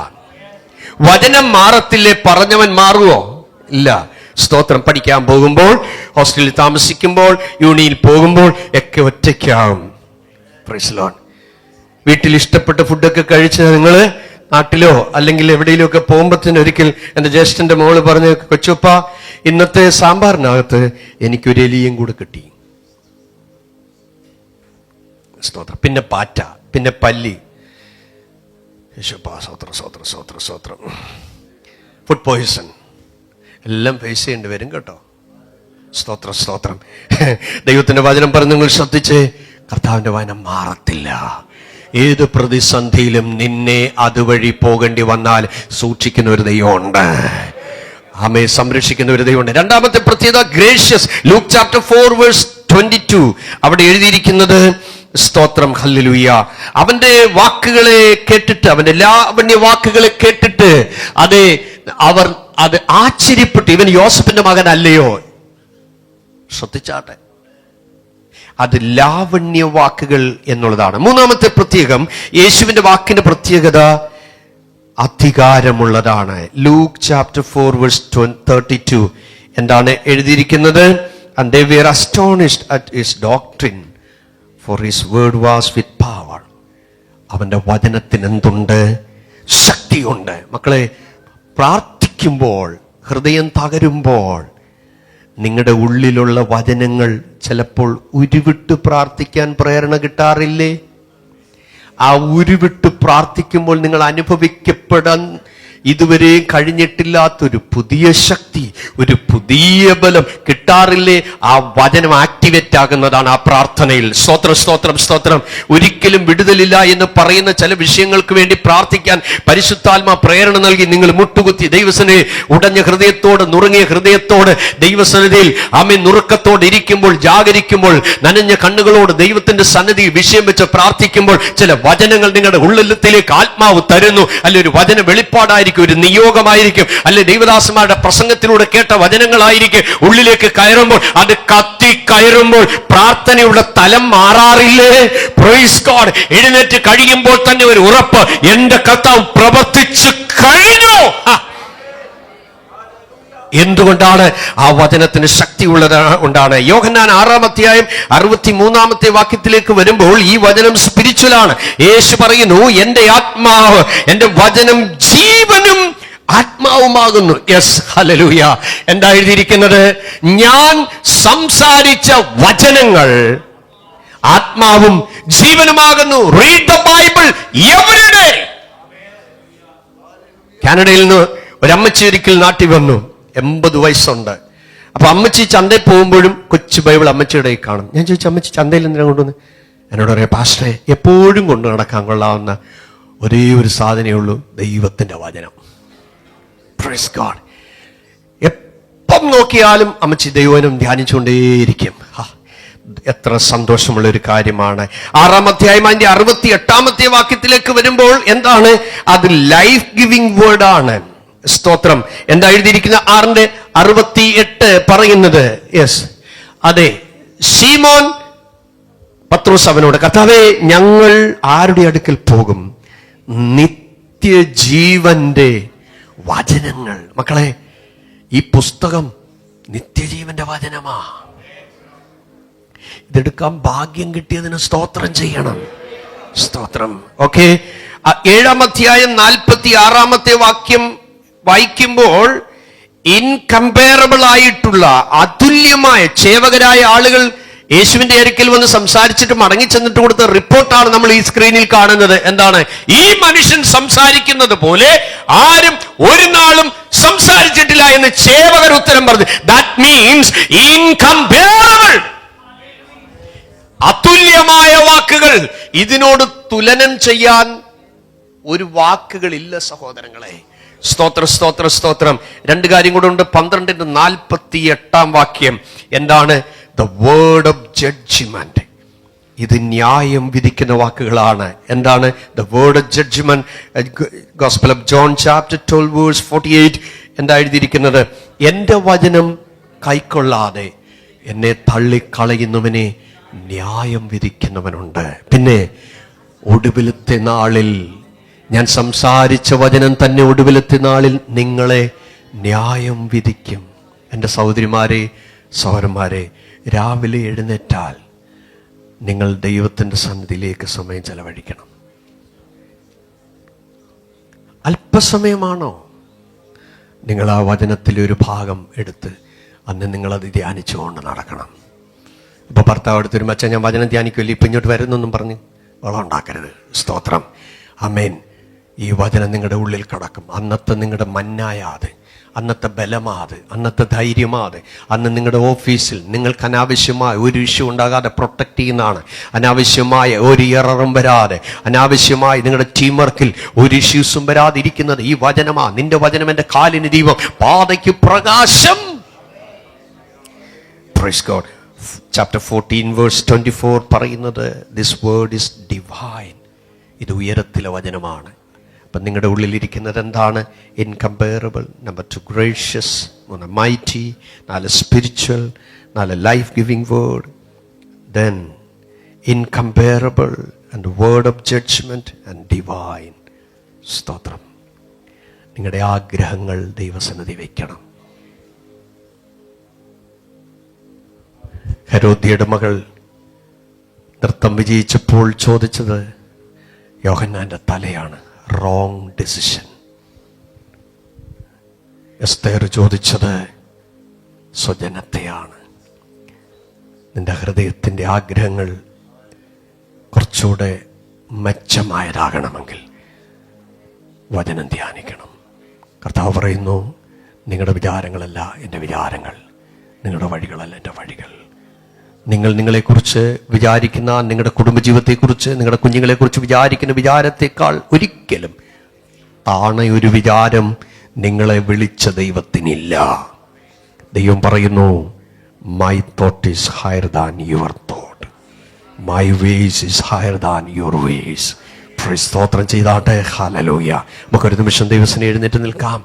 വചനം മാറത്തില്ലേ? പറഞ്ഞവൻ മാറുവോ? ഇല്ല. സ്തോത്രം. പഠിക്കാൻ പോകുമ്പോൾ, ഹോസ്റ്റലിൽ താമസിക്കുമ്പോൾ, യൂണിയിൽ പോകുമ്പോൾ ഒക്കെ ഒറ്റയ്ക്കാവും. Price the Lord. വീട്ടിൽ ഇഷ്ടപ്പെട്ട ഫുഡൊക്കെ കഴിച്ച് നിങ്ങള് നാട്ടിലോ അല്ലെങ്കിൽ എവിടെയെങ്കിലും ഒക്കെ പോകുമ്പോഴത്തേന് ഒരിക്കൽ എന്റെ ജ്യേഷ്ഠന്റെ മോള് പറഞ്ഞു, കൊച്ചുപ്പ, ഇന്നത്തെ സാമ്പാറിനകത്ത് എനിക്കൊരു എലിയും കൂടെ കിട്ടി. സ്തോത്രം. പിന്നെ പാറ്റ, പിന്നെ പല്ലി. സ്വത്രം സ്വത്രം സ്വത്രം സ്വത്രം. ഫുഡ് പോയിസൺ എല്ലാം ഫേസ് ചെയ്യേണ്ടി വരും കേട്ടോ. സ്തോത്രം സ്തോത്രം. ദൈവത്തിന്റെ വചനം പറഞ്ഞ് നിങ്ങൾ ശ്രദ്ധിച്ചേ, കർത്താവിന്റെ വചനം മാറത്തില്ല. ഏത് പ്രതിസന്ധിയിലും നിന്നെ അതുവഴി പോകേണ്ടി വന്നാൽ സൂക്ഷിക്കുന്ന ഒരു ദൈവമുണ്ട്. ആമേ, സംരക്ഷിക്കുന്ന ഒരു ദൈവമുണ്ട്. രണ്ടാമത്തെ പ്രത്യേകത ഗ്രേഷ്യസ്. ലൂക്ക് ചാപ്റ്റർ 4 വേഴ്സ് 22 അവിടെ എഴുതിയിരിക്കുന്നത്, സ്തോത്രം, ഹല്ലേലൂയ, അവന്റെ വാക്കുകളെ കേട്ടിട്ട്, അവന്റെ ലാവണ്യ വാക്കുകളെ കേട്ടിട്ട് അവർ അത് ആശ്ചര്യപ്പെട്ടു. ഇവൻ യോസഫിന്റെ മകൻ അല്ലയോ? ശ്രദ്ധിച്ചാട്ടെ, അത് ലാവണ്യ വാക്കുകൾ എന്നുള്ളതാണ്. മൂന്നാമത്തെ പ്രത്യേകം, യേശുവിന്റെ വാക്കിന്റെ പ്രത്യേകത അധികാരമുള്ളതാണ്. ലൂക്ക് ചാപ്റ്റർ 4 വേഴ്സ് 32 എന്താണ് എഴുതിയിരിക്കുന്നത്? And they were astonished at his doctrine, for his word was with power. അവന്റെ വചനത്തിന് എന്തുണ്ട്? ശക്തിയുണ്ട്. മക്കളെ, പ്രാർത്ഥിക്കുമ്പോൾ, ഹൃദയം തകരുമ്പോൾ, നിങ്ങളുടെ ഉള്ളിലുള്ള വചനങ്ങൾ ചിലപ്പോൾ ഉരുവിട്ട് പ്രാർത്ഥിക്കാൻ പ്രേരണ കിട്ടാറില്ലേ? ആ ഉരുവിട്ട് പ്രാർത്ഥിക്കുമ്പോൾ നിങ്ങൾ അനുഭവിക്കപ്പെടാൻ ഇതുവരെ കഴിഞ്ഞിട്ടില്ലാത്തൊരു പുതിയ ശക്തി, ഒരു പുതിയ ബലം കിട്ടാറില്ലേ? ആ വചനം ആക്ടിവേറ്റ് ആകുന്നതാണ് ആ പ്രാർത്ഥനയിൽ. സ്തോത്രം സ്തോത്രം സ്തോത്രം. ഒരിക്കലും വിടുതലില്ല എന്ന് പറയുന്ന ചില വിഷയങ്ങൾക്ക് വേണ്ടി പ്രാർത്ഥിക്കാൻ പരിശുദ്ധാത്മാ പ്രേരണ നൽകി നിങ്ങൾ മുട്ടുകുത്തി ദൈവസന്നിധിയിൽ ഉടഞ്ഞ ഹൃദയത്തോട്, നുറുങ്ങിയ ഹൃദയത്തോട് ദൈവസന്നിധിയിൽ ആമേൻ നുറുക്കത്തോട് ഇരിക്കുമ്പോൾ, ജാഗരിക്കുമ്പോൾ, നനഞ്ഞ കണ്ണുകളോട് ദൈവത്തിന്റെ സന്നിധിയിൽ വിഷയം വെച്ച് പ്രാർത്ഥിക്കുമ്പോൾ ചില വചനങ്ങൾ നിങ്ങളുടെ ഉള്ളിലത്തിലേക്ക് ആത്മാവ് തരുന്നു. അല്ലെ, ഒരു വചന വെളിപ്പാടായിരിക്കും, ഒരു നിയോഗമായിരിക്കും, അല്ലെ ദൈവദാസന്മാരുടെ പ്രസംഗത്തിലൂടെ കേട്ട വചനങ്ങളായിരിക്കും. ഉള്ളിലേക്ക് കയറുമ്പോൾ, അത് കത്തി കയറുമ്പോൾ പ്രാർത്ഥനയുടെ തലം മാറാറില്ലേ? Praise God. എഴുന്നേറ്റ് കഴിയുമ്പോൾ തന്നെ ഒരു ഉറപ്പ്, എന്റെ കർത്താവ് പ്രവർത്തിച്ചു കഴിഞ്ഞു. എന്തുകൊണ്ടാണ്? ആ വചനത്തിന് ശക്തിയുള്ളത് കൊണ്ടാണ്. യോഹന്നാൻ 6:63 വരുമ്പോൾ ഈ വചനം സ്പിരിച്വലാണ്. യേശു പറയുന്നു, എന്റെ ആത്മാവ്, എന്റെ വചനം ജീവനും ആത്മാവുമാകുന്നു. Yes, hallelujah. എന്താ എഴുതിയിരിക്കുന്നത്? ഞാൻ സംസാരിച്ച വചനങ്ങൾ ആത്മാവും ജീവനുമാകുന്നു. Read the Bible every day. കാനഡയിൽ നിന്ന് ഒരമ്മച്ചി ഒരിക്കൽ നാട്ടിൽ വന്നു. 80 വയസ്സുണ്ട്. അപ്പൊ അമ്മച്ചി ചന്തയിൽ പോകുമ്പോഴും കൊച്ചു ബൈബിൾ അമ്മച്ചിയുടെ കയ്യിൽ കാണും. ഞാൻ ചോദിച്ചു, അമ്മച്ചി ചന്തയിൽ എന്തിനാ കൊണ്ടുവന്ന്? എന്നോട് പറയാം, പാസ്റ്ററെ, എപ്പോഴും കൊണ്ടു നടക്കാൻ കൊള്ളാവുന്ന ഒരേ ഒരു സാധനമേ ഉള്ളൂ, ദൈവത്തിന്റെ വചനം. Praise God. എപ്പം നോക്കിയാലും അമ്മച്ചി ദൈവവചനം ധ്യാനിച്ചുകൊണ്ടേയിരിക്കും. എത്ര സന്തോഷമുള്ള ഒരു കാര്യമാണ്. 6-ാം അധ്യായം 68 വരുമ്പോൾ എന്താണ്? അത് ലൈഫ് ഗിവിംഗ് വേർഡ് ആണ്. സ്തോത്രം. എന്താ എഴുതിയിരിക്കുന്ന? 6:68 പറയുന്നത്, യെസ്, അതെ, ശീമോൻ പത്രോസ് അവനോട്, കർത്താവേ, ഞങ്ങൾ ആരുടെ അടുക്കൽ പോകും? നിത്യജീവന്റെ വചനങ്ങൾ. മക്കളെ, ഈ പുസ്തകം നിത്യജീവന്റെ വചനമാ. ഇതെടുക്കാൻ ഭാഗ്യം കിട്ടിയതിന് സ്തോത്രം ചെയ്യണം. സ്തോത്രം. ഓക്കെ. 7-ാം അധ്യായം 46 വായിക്കുമ്പോൾ ഇൻകമ്പയറബിൾ ആയിട്ടുള്ള അതുല്യമായ ചേവകരായ ആളുകൾ യേശുവിന്റെ അടുക്കൽ വന്ന് സംസാരിച്ചിട്ട് മടങ്ങി ചെന്നിട്ട് കൊടുത്ത റിപ്പോർട്ടാണ് നമ്മൾ ഈ സ്ക്രീനിൽ കാണുന്നത്. എന്താണ്? ഈ മനുഷ്യൻ സംസാരിക്കുന്നത് പോലെ ആരും ഒരു നാളും സംസാരിച്ചിട്ടില്ല എന്ന് ചേവകർ ഉത്തരം പറഞ്ഞു. That means incomparable. അതുല്യമായ വാക്കുകൾ. ഇതിനോട് തുലനം ചെയ്യാൻ ഒരു വാക്കുകളില്ല സഹോദരങ്ങളെ. സ്തോത്രം, സ്തോത്രം, സ്തോത്രം. 2 കാര്യം കൂടെ ഉണ്ട്. 12:48 എന്താണ്? The word of judgement. ഇത് ന്യായം വിധിക്കുന്ന വാക്കുകളാണ്. എന്താണ്? The word of judgement. Gospel of John chapter 12:48 എന്താ എഴുതിയിരിക്കുന്നത്? എന്റെ വചനം കൈക്കൊള്ളാതെ എന്നെ തള്ളിക്കളയുന്നവനെ ന്യായം വിധിക്കുന്നവനുണ്ട്. പിന്നെ ഒടുവിലത്തെ നാളിൽ, ഞാൻ സംസാരിച്ച വചനം തന്നെ ഒടുവിലത്തെ നാളിൽ നിങ്ങളെ ന്യായം വിധിക്കും. എൻ്റെ സഹോദരിമാരെ, സഹോദരന്മാരെ, രാവിലെ എഴുന്നേറ്റാൽ നിങ്ങൾ ദൈവത്തിൻ്റെ സന്നിധിയിലേക്ക് സമയം ചെലവഴിക്കണം. അല്പസമയമാണോ? നിങ്ങൾ ആ വചനത്തിലെ ഒരു ഭാഗം എടുത്ത് അന്ന് നിങ്ങളത് ധ്യാനിച്ചുകൊണ്ട് നടക്കണം. ഇപ്പൊ ഭർത്താവ് എടുത്തൊരു മച്ചാൻ, ഞാൻ വചനം ധ്യാനിക്കുമല്ലോ, ഇപ്പൊ ഇങ്ങോട്ട് വരുന്നൊന്നും പറഞ്ഞ് വളം ഉണ്ടാക്കരുത്. സ്തോത്രം. ആമേൻ. ഈ വചനം നിങ്ങളുടെ ഉള്ളിൽ കടക്കും. അന്നത്തെ നിങ്ങളുടെ മന്നായാത്, അന്നത്തെ ബലമാത്, അന്നത്തെ ധൈര്യമാത്, അന്ന് നിങ്ങളുടെ ഓഫീസിൽ നിങ്ങൾക്ക് അനാവശ്യമായ ഒരു ഇഷ്യൂ ഉണ്ടാകാതെ പ്രൊട്ടക്ട് ചെയ്യുന്നതാണ്. അനാവശ്യമായ ഒരു എററും വരാതെ, അനാവശ്യമായി നിങ്ങളുടെ ടീം വർക്കിൽ ഒരു ഇഷ്യൂസും വരാതെ ഇരിക്കുന്നത് ഈ വചനമാ. നിന്റെ വചനം എൻ്റെ കാലിന് ദീപം, പാതയ്ക്ക് പ്രകാശം. Praise God. ചാപ്റ്റർ 14:24 പറയുന്നത്, ദിസ് വേർഡ് ഈസ് ഡിവൈൻ. ഇത് ഉയരത്തിലെ വചനമാണ്. അപ്പം നിങ്ങളുടെ ഉള്ളിലിരിക്കുന്നത് എന്താണ്? Incomparable. Number 2 gracious. 3 mighty. 4 spiritual. 4 life giving word. Then incomparable and word of judgement and divine. സ്തോത്രം. നിങ്ങളുടെ ആഗ്രഹങ്ങൾ ദൈവസന്നിധി വയ്ക്കണം. ഹെരോദ്യയുടെ മകൾ നൃത്തം വിജയിച്ചപ്പോൾ ചോദിച്ചത് യോഹന്നാന്റെ തലയാണ്. Wrong decision. എസ്തേർ ചോദിച്ചത് സ്വജനത്തെയാണ്. നിന്റെ ഹൃദയത്തിൻ്റെ ആഗ്രഹങ്ങൾ കുറച്ചുകൂടെ മെച്ചമായതാകണമെങ്കിൽ വചനം ധ്യാനിക്കണം. കർത്താവ് പറയുന്നു, നിങ്ങളുടെ വിചാരങ്ങളല്ല എൻ്റെ വിചാരങ്ങൾ, നിങ്ങളുടെ വഴികളല്ല എൻ്റെ വഴികൾ. നിങ്ങൾ നിങ്ങളെക്കുറിച്ച് വിചാരിക്കുന്ന, നിങ്ങളുടെ കുടുംബജീവിതത്തെക്കുറിച്ച്, നിങ്ങളുടെ കുഞ്ഞുങ്ങളെക്കുറിച്ച് വിചാരിക്കുന്ന വിചാരത്തെക്കാൾ ഒരിക്കലും താണയൊരു വിചാരം നിങ്ങളെ വിളിച്ച ദൈവത്തിനില്ല. ദൈവം പറയുന്നു, my thought is higher than your thought, my vase is higher than your vase. സ്തോത്രം ചെയ്താട്ടെ. ഹല്ലേലൂയ. നമുക്കൊരു നിമിഷം ദൈവത്തിനെ എഴുന്നേറ്റ് നിൽക്കാം.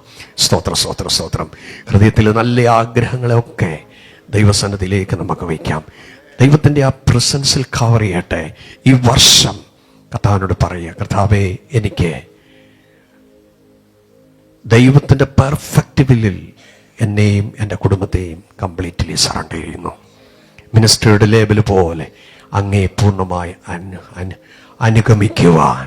സ്തോത്രം, സ്തോത്രം, സ്തോത്രം. ഹൃദയത്തിലെ നല്ല ആഗ്രഹങ്ങളെയൊക്കെ ദൈവസന്നിധിയിലേക്ക് നമുക്ക് വയ്ക്കാം. ദൈവത്തിൻ്റെ ആ പ്രസൻസിൽ കവർ ചെയ്യട്ടെ. ഈ വർഷം കർത്താവിനോട് പറയുക, കർത്താവേ, എനിക്ക് ദൈവത്തിൻ്റെ പെർഫെക്റ്റ് വില്ലിൽ എന്നെയും എൻ്റെ കുടുംബത്തെയും കംപ്ലീറ്റ്ലി സറണ്ടർ ചെയ്യുന്നു. മിനിസ്റ്ററുടെ ലേബൽ പോലെ അങ്ങേ പൂർണ്ണമായി അനുഗമിക്കുവാൻ,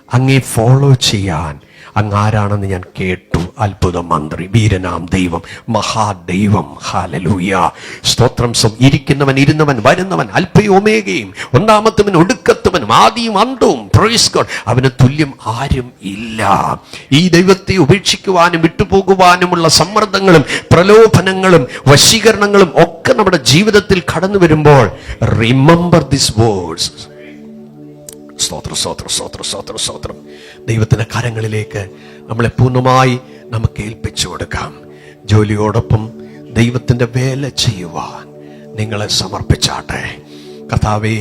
അങ്ങേ ഫോളോ ചെയ്യാൻ. അങ്ങ് ആരാണെന്ന് ഞാൻ കേട്ടു. അത്ഭുത മന്ത്രി, വീരനാം ദൈവം, മഹാദൈവം. ഹല്ലേലൂയ, സ്തോത്രം. ഇരിക്കുന്നവൻ, ഇരുന്നവൻ, വരുന്നവൻ, അൽഫയും ഒമേഗയും, ഒന്നാമത്തവൻ ഒടുക്കത്തവനും, ആദിയും അന്തവും. Praise God. അവന് തുല്യം ആരും ഇല്ല. ഈ ദൈവത്തെ ഉപേക്ഷിക്കുവാനും വിട്ടുപോകുവാനുമുള്ള സമ്മർദ്ദങ്ങളും പ്രലോഭനങ്ങളും വശീകരണങ്ങളും ഒക്കെ നമ്മുടെ ജീവിതത്തിൽ കടന്നു വരുമ്പോൾ റിമെമ്പർ ദിസ് വേർഡ്സ്. സ്തോത്രം, സ്തോത്രം, സ്തോത്രം, സ്തോത്രം, സ്തോത്രം. ദൈവത്തിൻ്റെ കരങ്ങളിലേക്ക് നമ്മളെ പൂർണ്ണമായി നമുക്ക് ഏൽപ്പിച്ചു കൊടുക്കാം. ജോലിയോടൊപ്പം ദൈവത്തിൻ്റെ വേല ചെയ്യുവാൻ നിങ്ങളെ സമർപ്പിച്ചാട്ടെ. കർത്താവേ,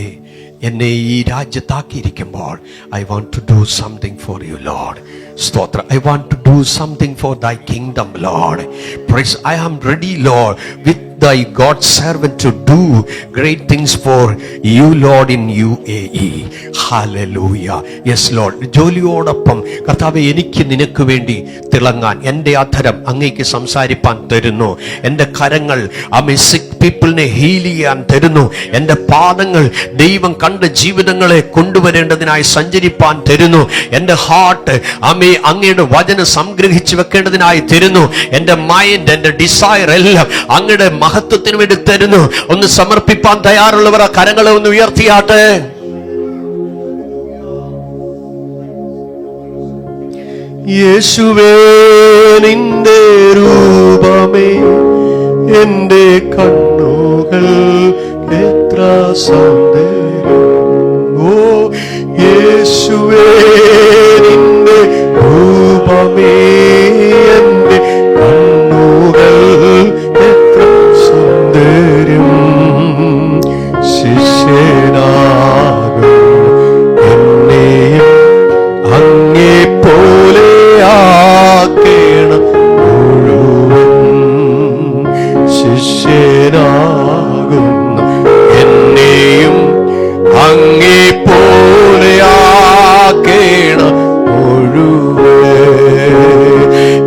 എന്നെ ഈ രാജ്യത്താക്കിയിരിക്കുമ്പോൾ I want to do something for you lord. സ്തോത്ര. I want to do something for thy kingdom lord. Praise. I am ready lord with thy God servant to do great things for you Lord in UAE. Hallelujah. Yes Lord. ജോലിയോടൊപ്പം കർത്താവേ, എനിക്ക് നിനക്ക് വേണ്ടി തിളങ്ങാൻ എൻ്റെ അധരം അങ്ങേക്ക് സംസാരിപ്പാൻ തരുന്നു. എൻ്റെ കരങ്ങൾ സിക്ക് പീപ്പിളിനെ ഹീൽ ചെയ്യാൻ തരുന്നു. എൻ്റെ പാദങ്ങൾ ദൈവം കണ്ട ജീവിതങ്ങളെ കൊണ്ടുവരേണ്ടതിനായി സഞ്ചരിപ്പാൻ തരുന്നു. എൻ്റെ ഹാർട്ട് അങ്ങയുടെ വചനം സംഗ്രഹിച്ചു വെക്കേണ്ടതിനായി തരുന്നു. എൻ്റെ മൈൻഡ്, എൻ്റെ ഡിസയർ എല്ലാം അങ്ങയുടെ മഹത്വത്തിന് വേണ്ടി തരുന്നു. ഒന്ന് സമർപ്പിപ്പാൻ തയ്യാറുള്ളവർ ആ കരങ്ങളെ ഒന്ന് ഉയർത്തിയാട്ടെ. യേശുവേ, നിന്റെ രൂപമേ എന്റെ കണ്ണുകൾ എത്ര സൗന്ദര്യം. ഓ യേശുവേ, നിന്റെ രൂപമേ എന്റെ കണ്ണുകൾ എത്ര സൗന്ദര്യം. ശിഷ്യനാകും എന്നെയും അങ്ങേ പോലെ ആക്കേണം മുഴുവൻ. ശിഷ്യനാകുന്ന എന്നെയും അങ്ങേ പോലെ ആക്കേണം മുഴുവൻ.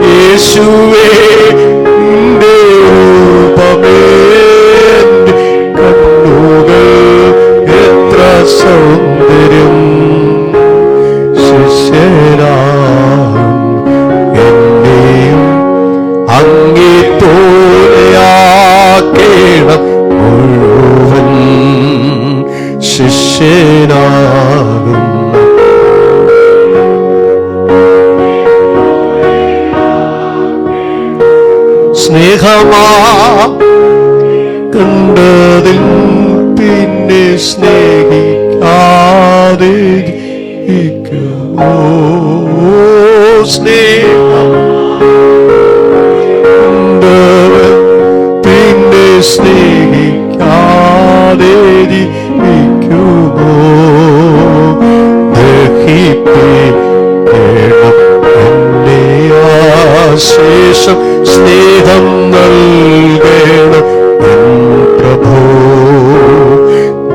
യേശുവേ, നിന്റെ രൂപമേ കണ്ണുകൾ എത്ര സൗന്ദര്യം. ശിഷ്യനാകും എന്നെയും അങ്ങേ പോലെ ആക്കേണം മുഴുവൻ. ശിഷ്യനാകും സ്നേഹമാ കണ്ടതിൽ പിന്നെ സ്നേഹിക്കാതെ ഇരിക്കുമോ? സ്നേഹം കണ്ടവൻ പിന്നെ സ്നേഹിക്കാതെ ഇരിക്കുമോ? ദഹിപ്പിക്കണം എന്നെ ആശേഷം സ്നേഹം നൽകണം എൻ പ്രഭോ.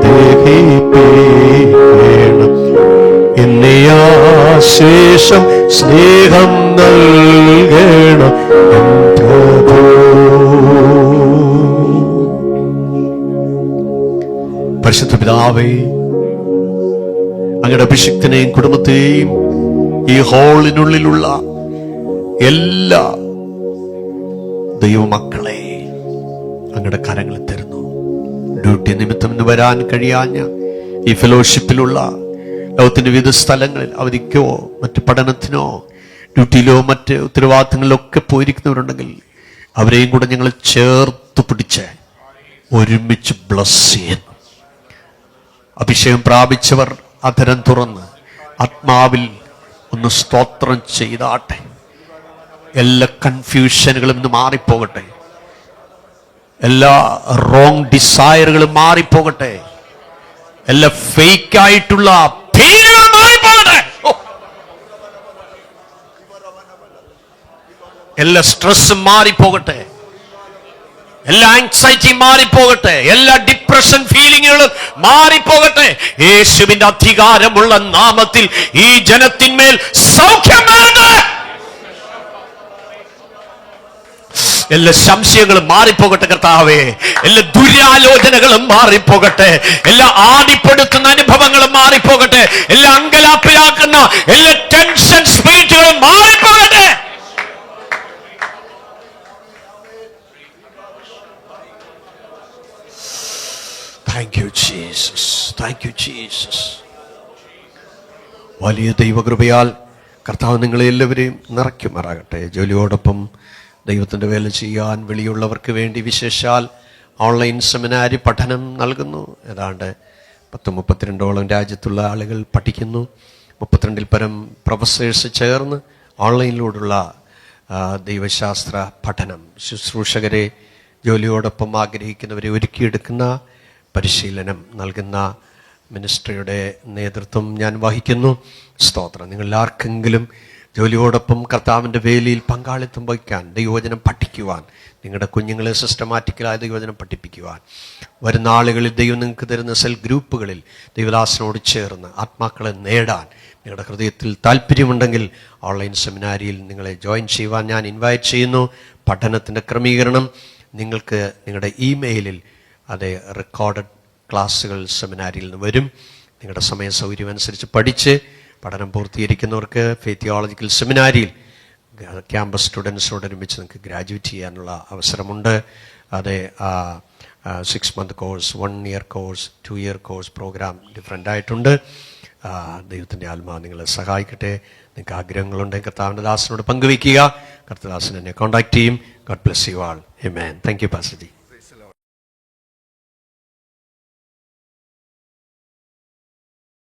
ദഹിപ്പിക്കണം എന്നെ ആശേഷം സ്നേഹം നൽകണം എൻ പ്രഭോ. പരിശുദ്ധ പിതാവേ, അങ്ങയുടെ അഭിഷിക്തനെയും കുടുംബത്തെയും ഈ ഹാളിനുള്ളിലുള്ള എല്ലാ ദൈവമക്കളെ അങ്ങയുടെ കരങ്ങളിൽ തരുന്നു. ഡ്യൂട്ടി നിമിത്തം ഇന്ന് വരാൻ കഴിയാഞ്ഞ ഈ ഫെലോഷിപ്പിലുള്ള ലോകത്തിന്റെ വിവിധ സ്ഥലങ്ങളിൽ അവധിക്കോ മറ്റ് പഠനത്തിനോ ഡ്യൂട്ടിയിലോ മറ്റ് ഉത്തരവാദിത്തങ്ങളിലൊക്കെ പോയിരിക്കുന്നവരുണ്ടെങ്കിൽ അവരെയും കൂടെ ഞങ്ങൾ ചേർത്ത് പിടിച്ച് ഒരുമിച്ച് ബ്ലസ് ചെയ്യുന്നു. അഭിഷേകം പ്രാപിച്ചവർ അധരം തുറന്ന് ആത്മാവിൽ ഒന്ന് സ്തോത്രം ചെയ്താട്ടെ. എല്ലാ കൺഫ്യൂഷനുകളും ഇന്ന് മാറിപ്പോകട്ടെ. എല്ലാ റോങ് ഡിസയറുകളും മാറിപ്പോകട്ടെ. എല്ലാ ഫേക്കായിട്ടുള്ള പേരുകൾ മാറിപ്പോകട്ടെ. എല്ലാ സ്ട്രെസ്സും മാറിപ്പോകട്ടെ. എല്ലാ ആങ്സൈറ്റി മാറിപ്പോകട്ടെ. എല്ലാ ഡിപ്രഷൻ ഫീലിങ്ങുകളും മാറിപ്പോകട്ടെ. യേശുവിന്റെ അധികാരമുള്ള നാമത്തിൽ ഈ ജനത്തിന്മേൽ സൗഖ്യം വരട്ടെ. എല്ലാ സംശയങ്ങളും മാറിപ്പോകട്ടെ കർത്താവേ. എല്ലാ ദുരാലോചനകളും മാറിപ്പോകട്ടെ. എല്ലാ ആടിപ്പെടുത്തുന്ന അനുഭവങ്ങളും മാറിപ്പോകട്ടെ. എല്ലാ അങ്കലാപ്പിലാക്കുന്ന എല്ലാ ടെൻഷൻ സ്പിരിറ്റുകളും മാറിപ്പോകട്ടെ. Thank you Jesus, thank you Jesus. വലിയ ദൈവകൃപയാൽ കർത്താവ് നിങ്ങളെ എല്ലാവരെയും നിറയ്ക്കുമാറാകട്ടെ. ജോലിയോടൊപ്പം ദൈവത്തിൻ്റെ വേല ചെയ്യാൻ വെളിയുള്ളവർക്ക് വേണ്ടി വിശേഷാൽ ഓൺലൈൻ സെമിനാരി പഠനം നൽകുന്നു. ഏതാണ്ട് 32 രാജ്യത്തുള്ള ആളുകൾ പഠിക്കുന്നു. 32 പരം പ്രൊഫസേഴ്സ് ചേർന്ന് ഓൺലൈനിലൂടെയുള്ള ദൈവശാസ്ത്ര പഠനം, ശുശ്രൂഷകരെ ജോലിയോടൊപ്പം ആഗ്രഹിക്കുന്നവരെ ഒരുക്കിയെടുക്കുന്ന പരിശീലനം നൽകുന്ന മിനിസ്ട്രിയുടെ നേതൃത്വം ഞാൻ വഹിക്കുന്നു. സ്തോത്രം. നിങ്ങളാർക്കെങ്കിലും ജോലിയോടൊപ്പം കർത്താവിൻ്റെ വേലിയിൽ പങ്കാളിത്തം വഹിക്കാൻ, ദൈവവചനം പഠിക്കുവാൻ, നിങ്ങളുടെ കുഞ്ഞുങ്ങളെ സിസ്റ്റമാറ്റിക്കലായ ദൈവവചനം പഠിപ്പിക്കുവാൻ, വരുന്ന ആളുകളിൽ ദൈവം നിങ്ങൾക്ക് തരുന്ന സെൽ ഗ്രൂപ്പുകളിൽ ദൈവദാസനോട് ചേർന്ന് ആത്മാക്കളെ നേടാൻ നിങ്ങളുടെ ഹൃദയത്തിൽ താല്പര്യമുണ്ടെങ്കിൽ ഓൺലൈൻ സെമിനാരിയിൽ നിങ്ങളെ ജോയിൻ ചെയ്യുവാൻ ഞാൻ ഇൻവൈറ്റ് ചെയ്യുന്നു. പഠനത്തിൻ്റെ ക്രമീകരണം നിങ്ങൾക്ക് നിങ്ങളുടെ ഇമെയിലിൽ അതേ റെക്കോർഡഡ് ക്ലാസ്സുകൾ സെമിനാരിയിൽ നിന്ന് വരും. നിങ്ങളുടെ സമയ സൗകര്യം അനുസരിച്ച് പഠിച്ച് പഠനം പൂർത്തീകരിക്കുന്നവർക്ക് ഫെയ്ത്ത് തിയോളജിക്കൽ സെമിനാരിയിൽ ക്യാമ്പസ് സ്റ്റുഡൻസിനോടൊരുമിച്ച് നിങ്ങൾക്ക് ഗ്രാജുവേറ്റ് ചെയ്യാനുള്ള അവസരമുണ്ട്. അതെ, 6 month course, 1 year course, 2 year course programme different ആയിട്ടുണ്ട്. ദൈവത്തിൻ്റെ ആത്മാവ് നിങ്ങളെ സഹായിക്കട്ടെ. നിങ്ങൾക്ക് ആഗ്രഹങ്ങളുണ്ടെങ്കിൽ കർത്താവിൻ്റെ ദാസനോട് പങ്കുവയ്ക്കുക. കർത്തദാസൻ എന്നെ കോൺടാക്ട് ചെയ്യും. God bless you all. Amen. Thank you pastor G.